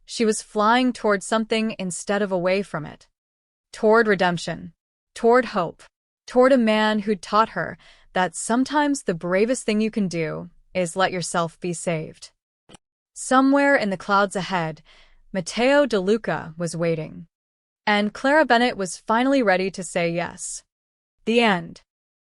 She was flying toward something instead of away from it. Toward redemption. Toward hope. Toward a man who'd taught her that sometimes the bravest thing you can do is let yourself be saved. Somewhere in the clouds ahead, Matteo De Luca was waiting. And Clara Bennett was finally ready to say yes. The end.